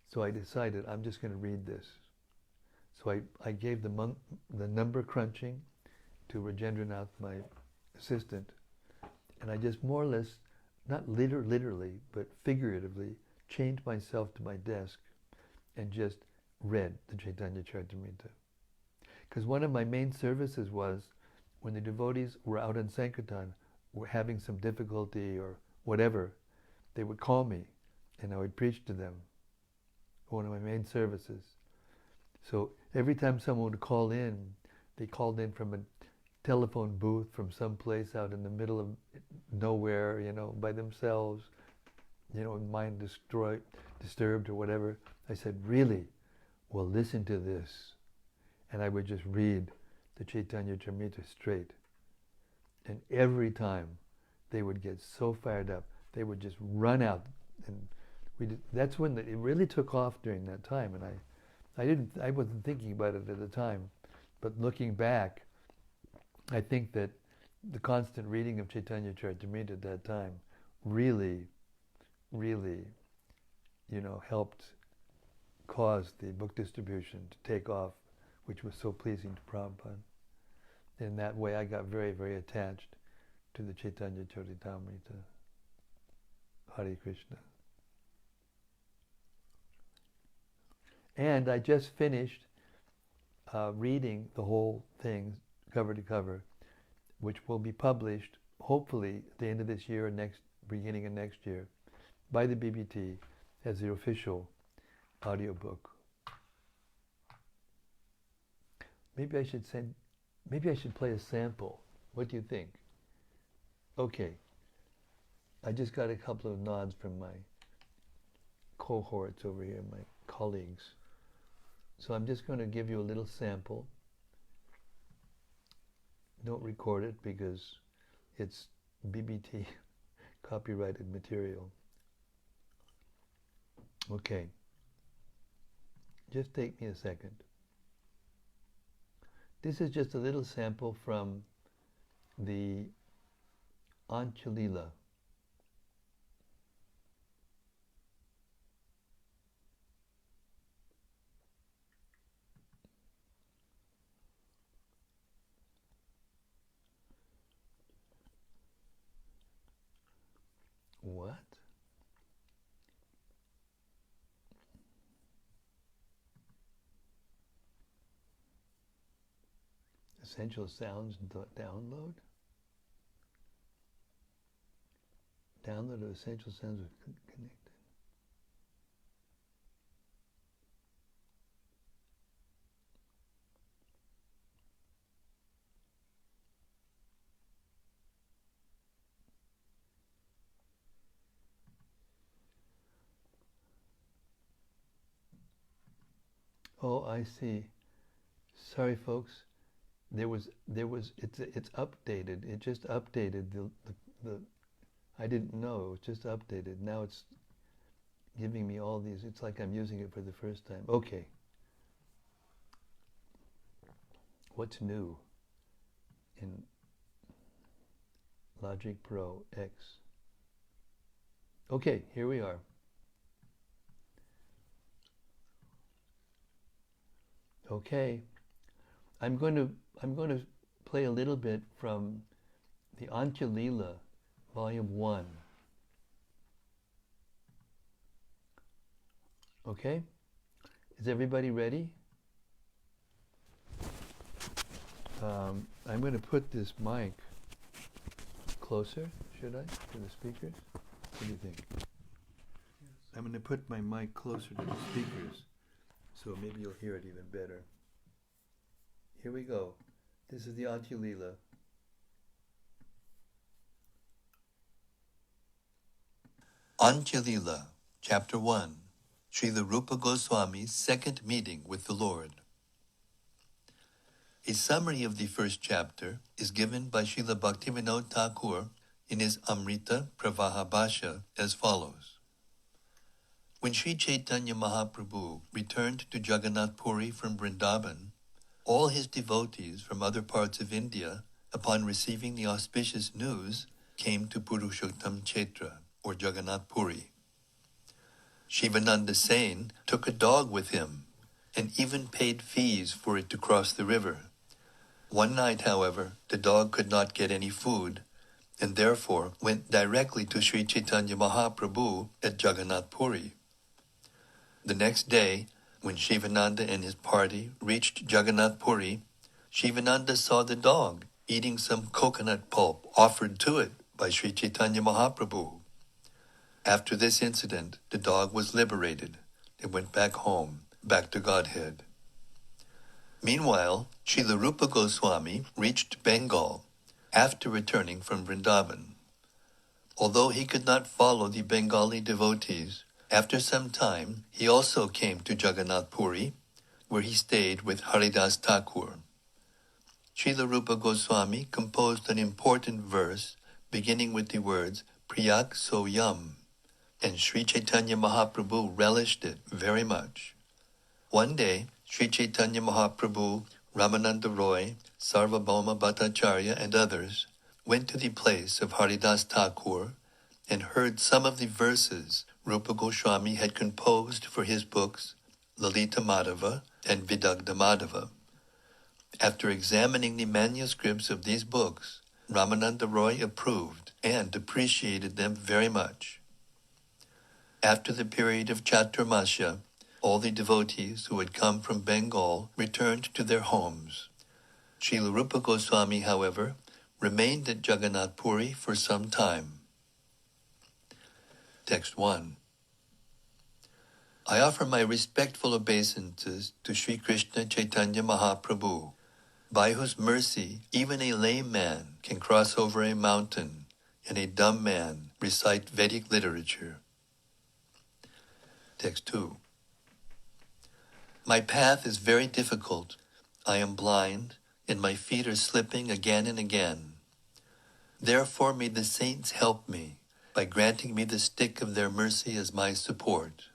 Speaker 1: So I decided I'm just going to read this. So I gave the number crunching to Rajendranath, my assistant, and I just more or less, not literally, but figuratively, chained myself to my desk and just read the Caitanya-caritämrta. Because one of my main services was when the devotees were out in Sankirtan, were having some difficulty or whatever, they would call me and I would preach to them. One of my main services. So every time someone would call in, they called in from a telephone booth from someplace out in the middle of nowhere, by themselves, mind disturbed or whatever. I said, really? Well, listen to this. And I would just read the Caitanya-caritämrta straight. And every time they would get so fired up, they would just run out. And that's when it really took off during that time. And I wasn't thinking about it at the time. But looking back, I think that the constant reading of Caitanya-caritämrta at that time really, really, helped cause the book distribution to take off, which was so pleasing to Prabhupada. In that way, I got very, very attached to the Caitanya-caritämrta. Hare Krishna. And I just finished reading the whole thing, cover to cover, which will be published, hopefully, at the end of this year or beginning of next year, by the BBT as the official audiobook. Maybe I should play a sample. What do you think? Okay. I just got a couple of nods from my cohorts over here, my colleagues. So I'm just going to give you a little sample. Don't record it because it's BBT copyrighted material. Okay. Just take me a second. This is just a little sample from the Ädi-lilä. What? Essential sounds download? Download of essential sounds connected. Oh, I see. Sorry, folks. It's updated. It just updated the I didn't know. It was just updated. Now it's giving me all these. It's like I'm using it for the first time. Okay. What's new in Logic Pro X? Okay, here we are. Okay. I'm going to play a little bit from the Ädi-lilä, Volume 1. Okay? Is everybody ready? I'm going to put this mic closer, should I, to the speakers? What do you think? Yes. I'm going to put my mic closer to the speakers, so maybe you'll hear it even better. Here we go. This is the Ädi-lilä. Ädi-lilä, Chapter 1, Srila Rupa Goswami's second meeting with the Lord. A summary of the first chapter is given by Srila Bhaktivinoda Thakur in his Amrita Pravaha Bhasha as follows. When Sri Chaitanya Mahaprabhu returned to Jagannath Puri from Vrindavan, all his devotees from other parts of India, upon receiving the auspicious news, came to Purushottam Kshetra, or Jagannath Puri. Shivananda Sen took a dog with him, and even paid fees for it to cross the river. One night, however, the dog could not get any food, and therefore went directly to Sri Chaitanya Mahaprabhu at Jagannath Puri. The next day, when Shivananda and his party reached Jagannath Puri, Shivananda saw the dog eating some coconut pulp offered to it by Sri Chaitanya Mahaprabhu. After this incident, the dog was liberated and went back home, back to Godhead. Meanwhile, Srila Rupa Goswami reached Bengal after returning from Vrindavan. Although he could not follow the Bengali devotees, after some time he also came to Jagannath Puri, where he stayed with Haridas Thakur. Srila Rupa Goswami composed an important verse beginning with the words Priyak So Yum, and Sri Chaitanya Mahaprabhu relished it very much. One day, Sri Chaitanya Mahaprabhu, Ramananda Roy, Sarvabhauma Bhattacharya, and others went to the place of Haridas Thakur and heard some of the verses Rupa Goswami had composed for his books Lalita Madhava and Vidagdha Madhava. After examining the manuscripts of these books, Ramananda Roy approved and appreciated them very much. After the period of Chaturmasya, all the devotees who had come from Bengal returned to their homes. Srila Rupa Goswami, however, remained at Jagannath Puri for some time. Text 1. I offer my respectful obeisances to Sri Krishna Chaitanya Mahaprabhu, by whose mercy even a lame man can cross over a mountain and a dumb man recite Vedic literature. Text 2. My path is very difficult. I am blind, and my feet are slipping again and again. Therefore may the saints help me by granting me the stick of their mercy as my support.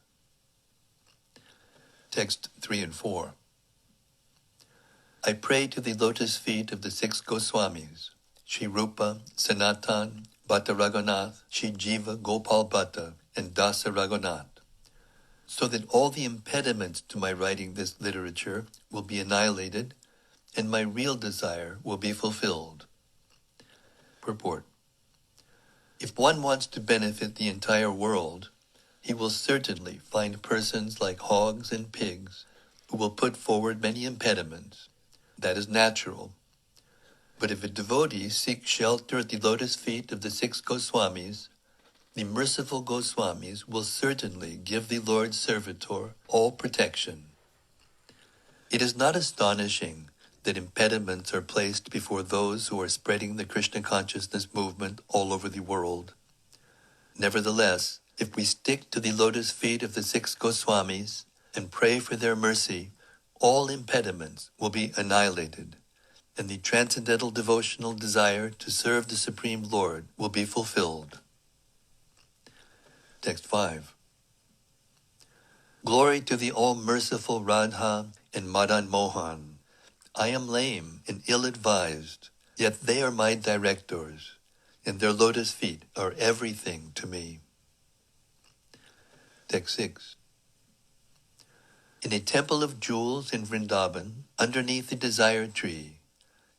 Speaker 1: Text 3 and 4. I pray to the lotus feet of the six Goswamis, Sri Rupa, Sanatan, Bhatta Raghunath, Sri Jiva Gopal Bhatta, and Dasa Raghunath, so that all the impediments to my writing this literature will be annihilated and my real desire will be fulfilled. Purport. If one wants to benefit the entire world, he will certainly find persons like hogs and pigs who will put forward many impediments. That is natural. But if a devotee seeks shelter at the lotus feet of the six Goswamis, the merciful Goswamis will certainly give the Lord's servitor all protection. It is not astonishing that impediments are placed before those who are spreading the Krishna consciousness movement all over the world. Nevertheless, if we stick to the lotus feet of the six Goswamis and pray for their mercy, all impediments will be annihilated, and the transcendental devotional desire to serve the Supreme Lord will be fulfilled. Text 5. Glory to the all-merciful Radha and Madan Mohan. I am lame and ill-advised, yet they are my directors, and their lotus feet are everything to me. Text 6. In a temple of jewels in Vrindavan, underneath the desire tree,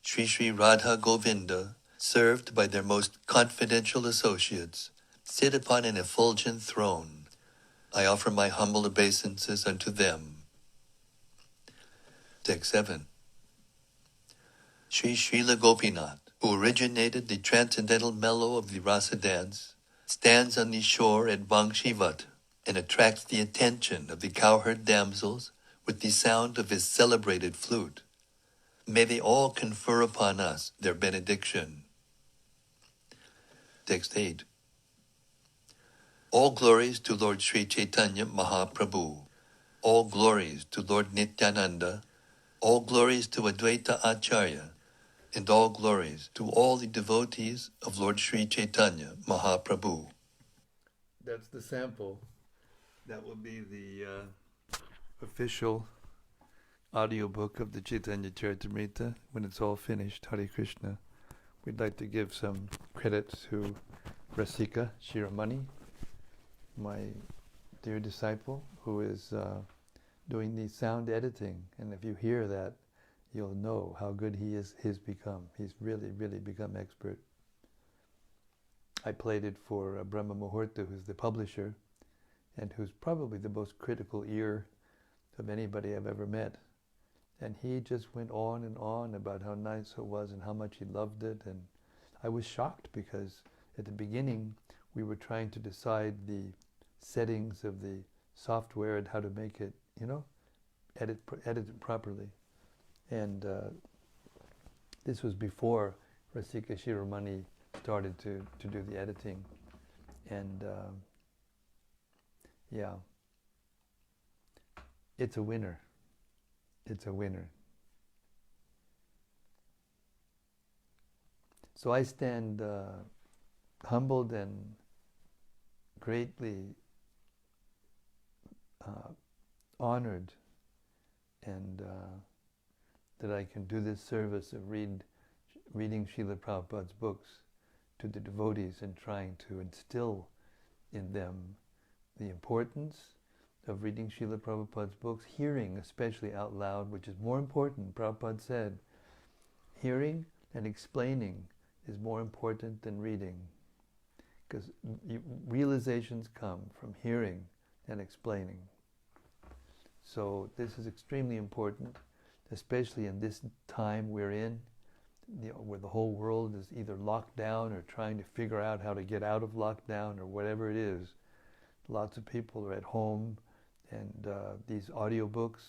Speaker 1: Sri Sri Radha Govinda, served by their most confidential associates, sit upon an effulgent throne. I offer my humble obeisances unto them. Text 7. Sri Srila Gopinath, who originated the transcendental mellow of the rasa dance, stands on the shore at Vangshivat and attracts the attention of the cowherd damsels with the sound of his celebrated flute. May they all confer upon us their benediction. Text 8. All glories to Lord Sri Chaitanya Mahaprabhu. All glories to Lord Nityananda. All glories to Advaita Acharya. And all glories to all the devotees of Lord Sri Chaitanya Mahaprabhu. That's the sample. That will be the official audiobook of the Caitanya-caritämrta when it's all finished, Hare Krishna. We'd like to give some credit to Rasika Shiromani, my dear disciple, who is doing the sound editing. And if you hear that, you'll know how good he's become. He's really, really become expert. I played it for Brahma Muhurta, who's the publisher, and who's probably the most critical ear of anybody I've ever met. And he just went on and on about how nice it was and how much he loved it. And I was shocked because at the beginning we were trying to decide the settings of the software and how to make it, edit it properly. And this was before Rasika Shiromani started to do the editing. And yeah, it's a winner. It's a winner. So I stand humbled and greatly honored and that I can do this service of reading Srila Prabhupada's books to the devotees and trying to instill in them the importance of reading Srila Prabhupada's books, hearing especially out loud, which is more important. Prabhupada said, hearing and explaining is more important than reading, because realizations come from hearing and explaining. So this is extremely important, especially in this time we're in, where the whole world is either locked down or trying to figure out how to get out of lockdown or whatever it is. Lots of people are at home, and these audiobooks,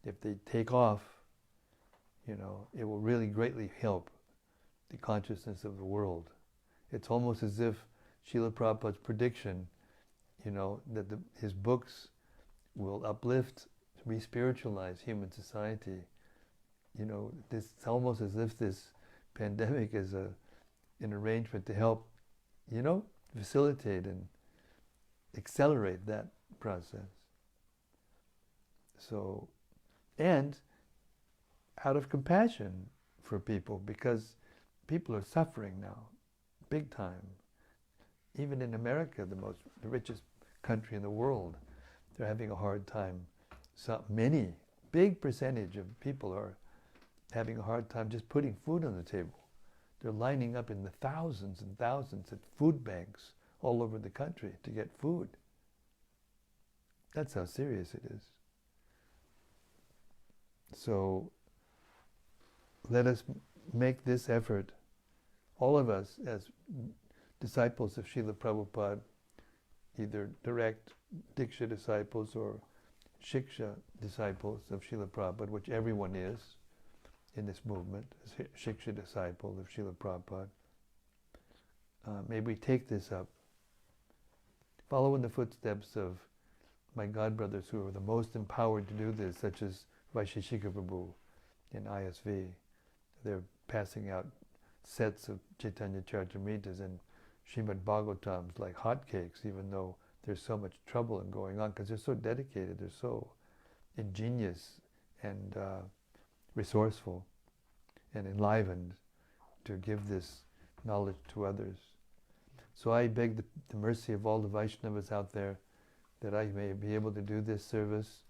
Speaker 1: if they take off, it will really greatly help the consciousness of the world. It's almost as if Srila Prabhupada's prediction, that his books will uplift, re-spiritualize human society. It's almost as if this pandemic is an arrangement to help, facilitate and accelerate that process. So, and out of compassion for people, because people are suffering now, big time. Even in America, the richest country in the world, they're having a hard time. So big percentage of people are having a hard time just putting food on the table. They're lining up in the thousands and thousands at food banks all over the country to get food. That's how serious it is. So let us make this effort, all of us as disciples of Srila Prabhupada, either direct Diksha disciples or Shiksha disciples of Srila Prabhupada, which everyone is in this movement, as Shiksha disciple of Srila Prabhupada. May we take this up, follow in the footsteps of my godbrothers who are the most empowered to do this, such as Vaisheshika Prabhu in ISV. They're passing out sets of Caitanya-caritämrtas and Srimad Bhagavatams like hotcakes, even though there's so much trouble and going on, because they're so dedicated, they're so ingenious and resourceful and enlivened to give this knowledge to others. So I beg the mercy of all the Vaishnavas out there that I may be able to do this service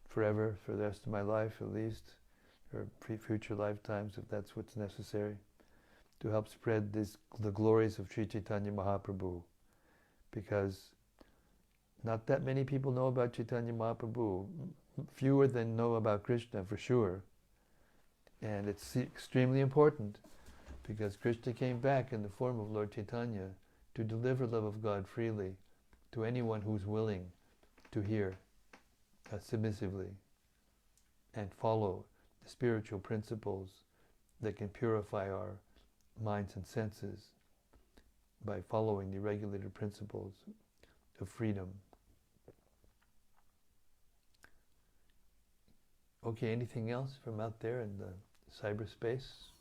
Speaker 1: forever, for the rest of my life at least, or future lifetimes if that's what's necessary, to help spread the glories of Sri Chaitanya Mahaprabhu, because not that many people know about Chaitanya Mahaprabhu, fewer than know about Krishna for sure. And it's extremely important because Krishna came back in the form of Lord Chaitanya to deliver love of God freely to anyone who's willing to hear submissively and follow the spiritual principles that can purify our minds and senses by following the regulated principles of freedom. Okay, anything else from out there in the cyberspace?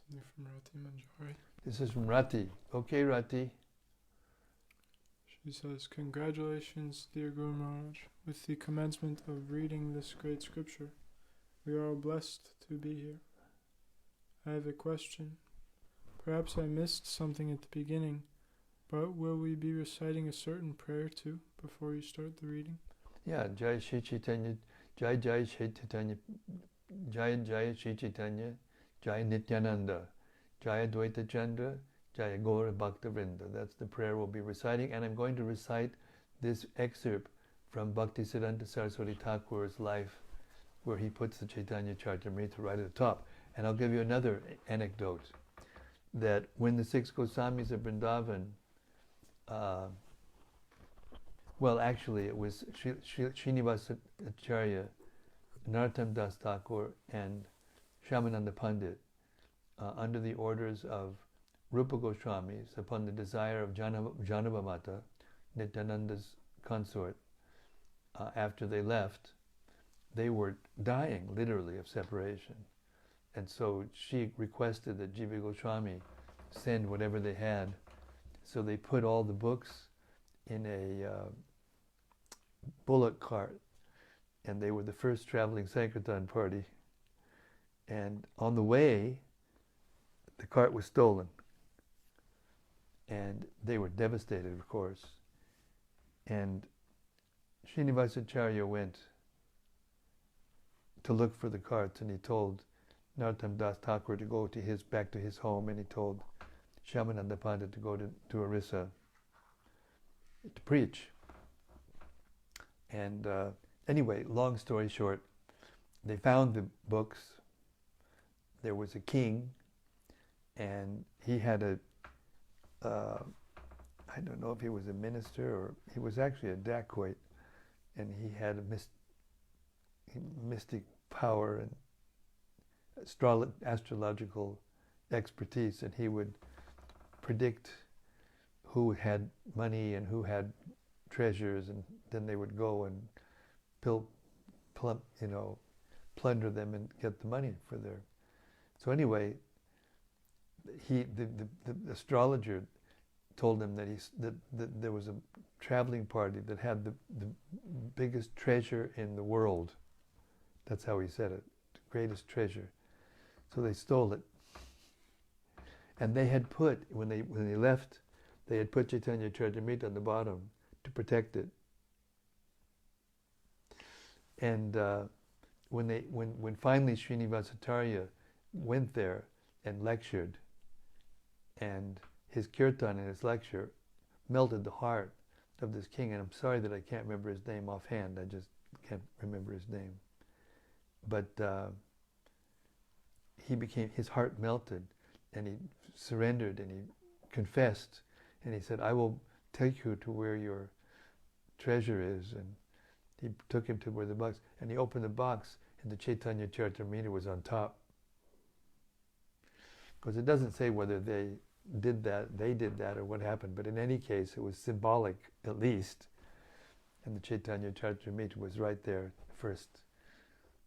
Speaker 2: Something from Rati Manjari.
Speaker 1: This is from Rati. Okay, Rati.
Speaker 2: She says, "Congratulations, dear Guru Maharaj, with the commencement of reading this great scripture. We are all blessed to be here. I have a question. Perhaps I missed something at the beginning, but will we be reciting a certain prayer too before you start the reading?"
Speaker 1: Yeah, Jai Shri Chaitanya, Jai Jai Shri Chaitanya, Jai Jai Shri Chaitanya, Jai Nityananda, Jai Advaita Chandra, Jai Gaura Bhakta Vrinda. That's the prayer we'll be reciting, and I'm going to recite this excerpt from Bhaktisiddhanta Saraswati Thakur's life, where he puts the Caitanya-caritämrta right at the top. And I'll give you another anecdote, that when the six Goswamis of Vrindavan, well, actually, it was Srinivasa Acharya, Narottam Das Thakur, and Shyamananda Pandit, under the orders of Rupa Goswamis, upon the desire of Janava Mata, Nityananda's consort, after they left, they were dying, literally, of separation. And so she requested that Jiva Goswami send whatever they had. So they put all the books in a bullock cart, and they were the first traveling Sankirtan party. And on the way, the cart was stolen. And they were devastated, of course. And Srinivasa Acharya went to look for the carts, and he told Narottam Das Thakur to go to back to his home, and he told Shyamananda Pandit to go to Orissa to preach. And anyway, long story short, they found the books. There was a king, and he had I don't know if he was a minister or he was actually a dacoit, and he had a mystic power and astrological expertise, and he would predict who had money and who had treasures, and then they would go and plunder them and get the money for their. So anyway, the astrologer told him that there was a traveling party that had the biggest treasure in the world. That's how he said it, the greatest treasure. So they stole it. And they had put, when they left, they had put Caitanya-caritämrta on the bottom to protect it. And when finally Srinivasa Acharya went there and lectured, and his kirtan and his lecture melted the heart of this king, and I'm sorry that I can't remember his name offhand, I just can't remember his name. But his heart melted, and he surrendered, and he confessed, and he said, "I will take you to where your treasure is." And he took him to where the box, and he opened the box, and the Caitanya-caritämrta was on top. Because it doesn't say whether they did that, or what happened, but in any case, it was symbolic, at least. And the Caitanya-caritämrta was right there, the first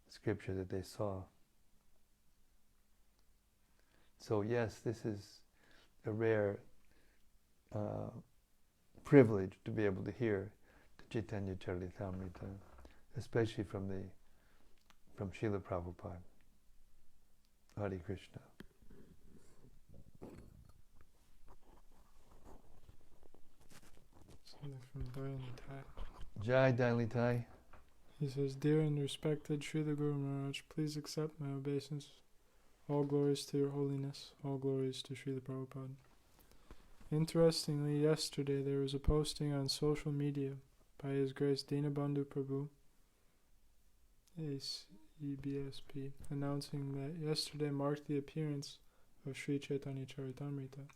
Speaker 1: scripture that they saw. So yes, this is a rare privilege to be able to hear the Caitanya-caritämrta, especially from Srila Prabhupada. Hare Krishna.
Speaker 2: Something from Dayanitai.
Speaker 1: Jai Dalitai.
Speaker 2: He says, "Dear and respected Srila Guru Maharaj, please accept my obeisance. All glories to your holiness. All glories to Srila Prabhupada. Interestingly, yesterday there was a posting on social media by His Grace Dinabandhu Prabhu, EBSP, announcing that yesterday marked the appearance of Sri Caitanya-caritämrta.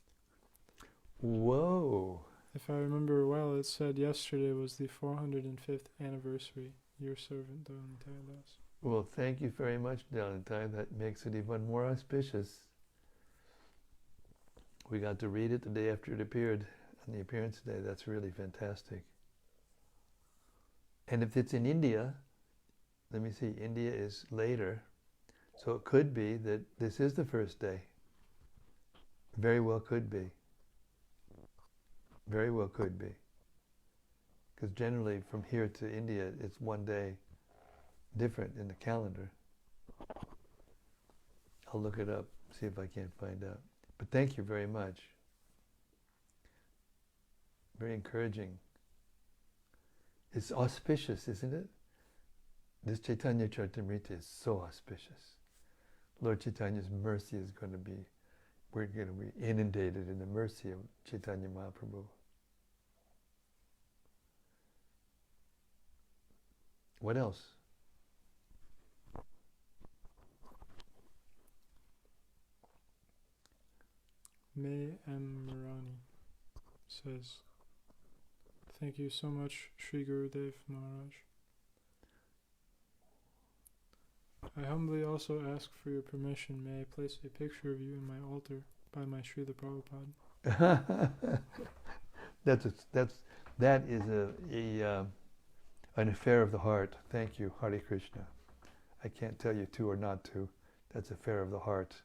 Speaker 1: Whoa!
Speaker 2: If I remember well, it said yesterday was the 405th anniversary. Your servant, Dalitai Das."
Speaker 1: Well, thank you very much, Dalitai. That makes it even more auspicious. We got to read it the day after it appeared, on the appearance day. That's really fantastic. And if it's in India, let me see, India is later, so it could be that this is the first day. Very well could be. Very well could be. Because generally from here to India, it's one day different in the calendar. I'll look it up, see if I can't find out. But thank you very much. Very encouraging. It's auspicious, isn't it? This Caitanya-caritämrta is so auspicious. Lord Chaitanya's mercy is going to be, we're going to be inundated in the mercy of Chaitanya Mahaprabhu. What else?
Speaker 2: May M. Marani says, thank you so much, Sri Gurudev Maharaj. I humbly also ask for your permission. May I place a picture of you in my altar by my Srila Prabhupada?
Speaker 1: That is an affair of the heart. Thank you, Hare Krishna. I can't tell you to or not to. That's an affair of the heart.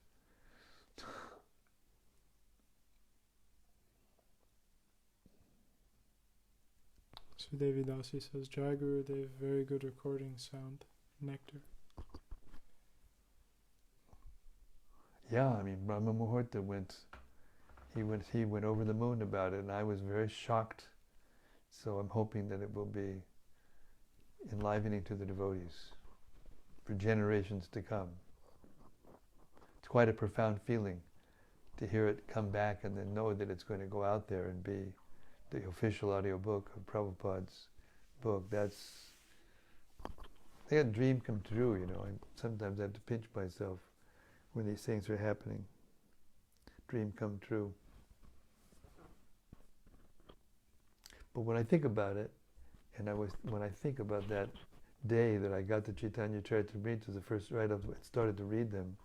Speaker 2: Sudevi Dasi says, Jai Gurudev, very good recording sound. Nectar.
Speaker 1: Yeah, I mean, Brahma Muhurta went over the moon about it, and I was very shocked. So I'm hoping that it will be enlivening to the devotees for generations to come. It's quite a profound feeling to hear it come back and then know that it's going to go out there and be the official audio book of Prabhupada's book. That's like a dream come true, you know. I sometimes have to pinch myself when these things are happening. Dream come true. But when I think about it, and when I think about that day that I got the Caitanya-caritämrta, the first right of it, started to read them,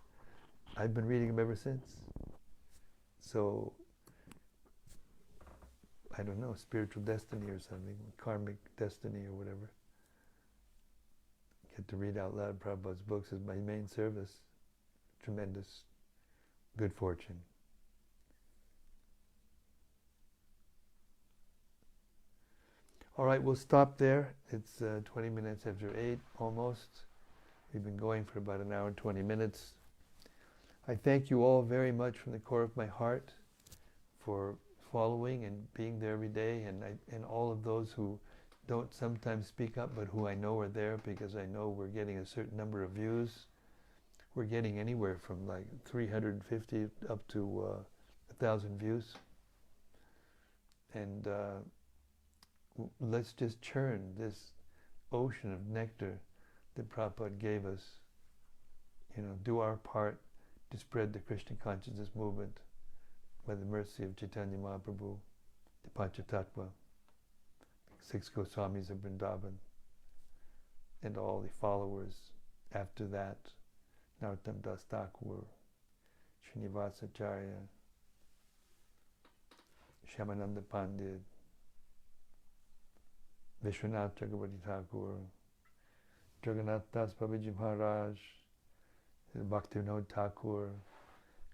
Speaker 1: I've been reading them ever since. So, I don't know, spiritual destiny or something, karmic destiny or whatever. Get to read out loud Prabhupada's books as my main service. Tremendous good fortune. All right, we'll stop there. It's 20 minutes after 8, almost. We've been going for about an hour and 20 minutes. I thank you all very much from the core of my heart for following and being there every day, and all of those who don't sometimes speak up, but who I know are there, because I know we're getting a certain number of views. We're getting anywhere from like 350 up to 1,000 views. And let's just churn this ocean of nectar that Prabhupada gave us. You know, do our part to spread the Krishna consciousness movement by the mercy of Chaitanya Mahaprabhu, the Panchatattva, 6 Goswamis of Vrindavan, and all the followers after that, Narottam Das Thakur, Srinivasa Acharya, Shyamananda Pandit, Vishwanath Chakravarti Thakur, Jagannath Das Babaji Maharaj, Bhaktivinoda Thakur,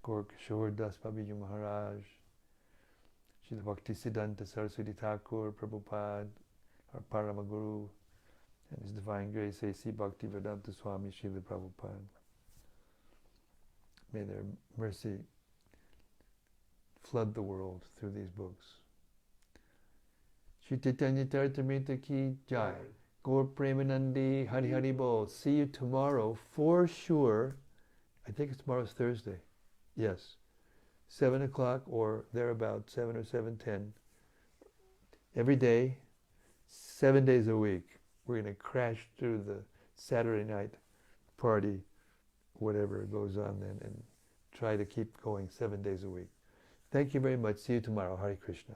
Speaker 1: Gaur Kishore Das Babaji Maharaj, Srila Bhakti Siddhanta Saraswati Thakur, Prabhupada, our Paramaguru, and His Divine Grace A.C. Bhakti Vedanta Swami Srila Prabhupada. May their mercy flood the world through these books. Shri Caitanya-caritämrta ki jai. Gaur Premanandi Hari Hari Bol. See you tomorrow for sure. I think tomorrow's Thursday. Yes. 7 o'clock or thereabout, 7 or 7:10. Every day, 7 days a week. We're going to crash through the Saturday night party, whatever goes on then, and try to keep going 7 days a week. Thank you very much. See you tomorrow. Hare Krishna.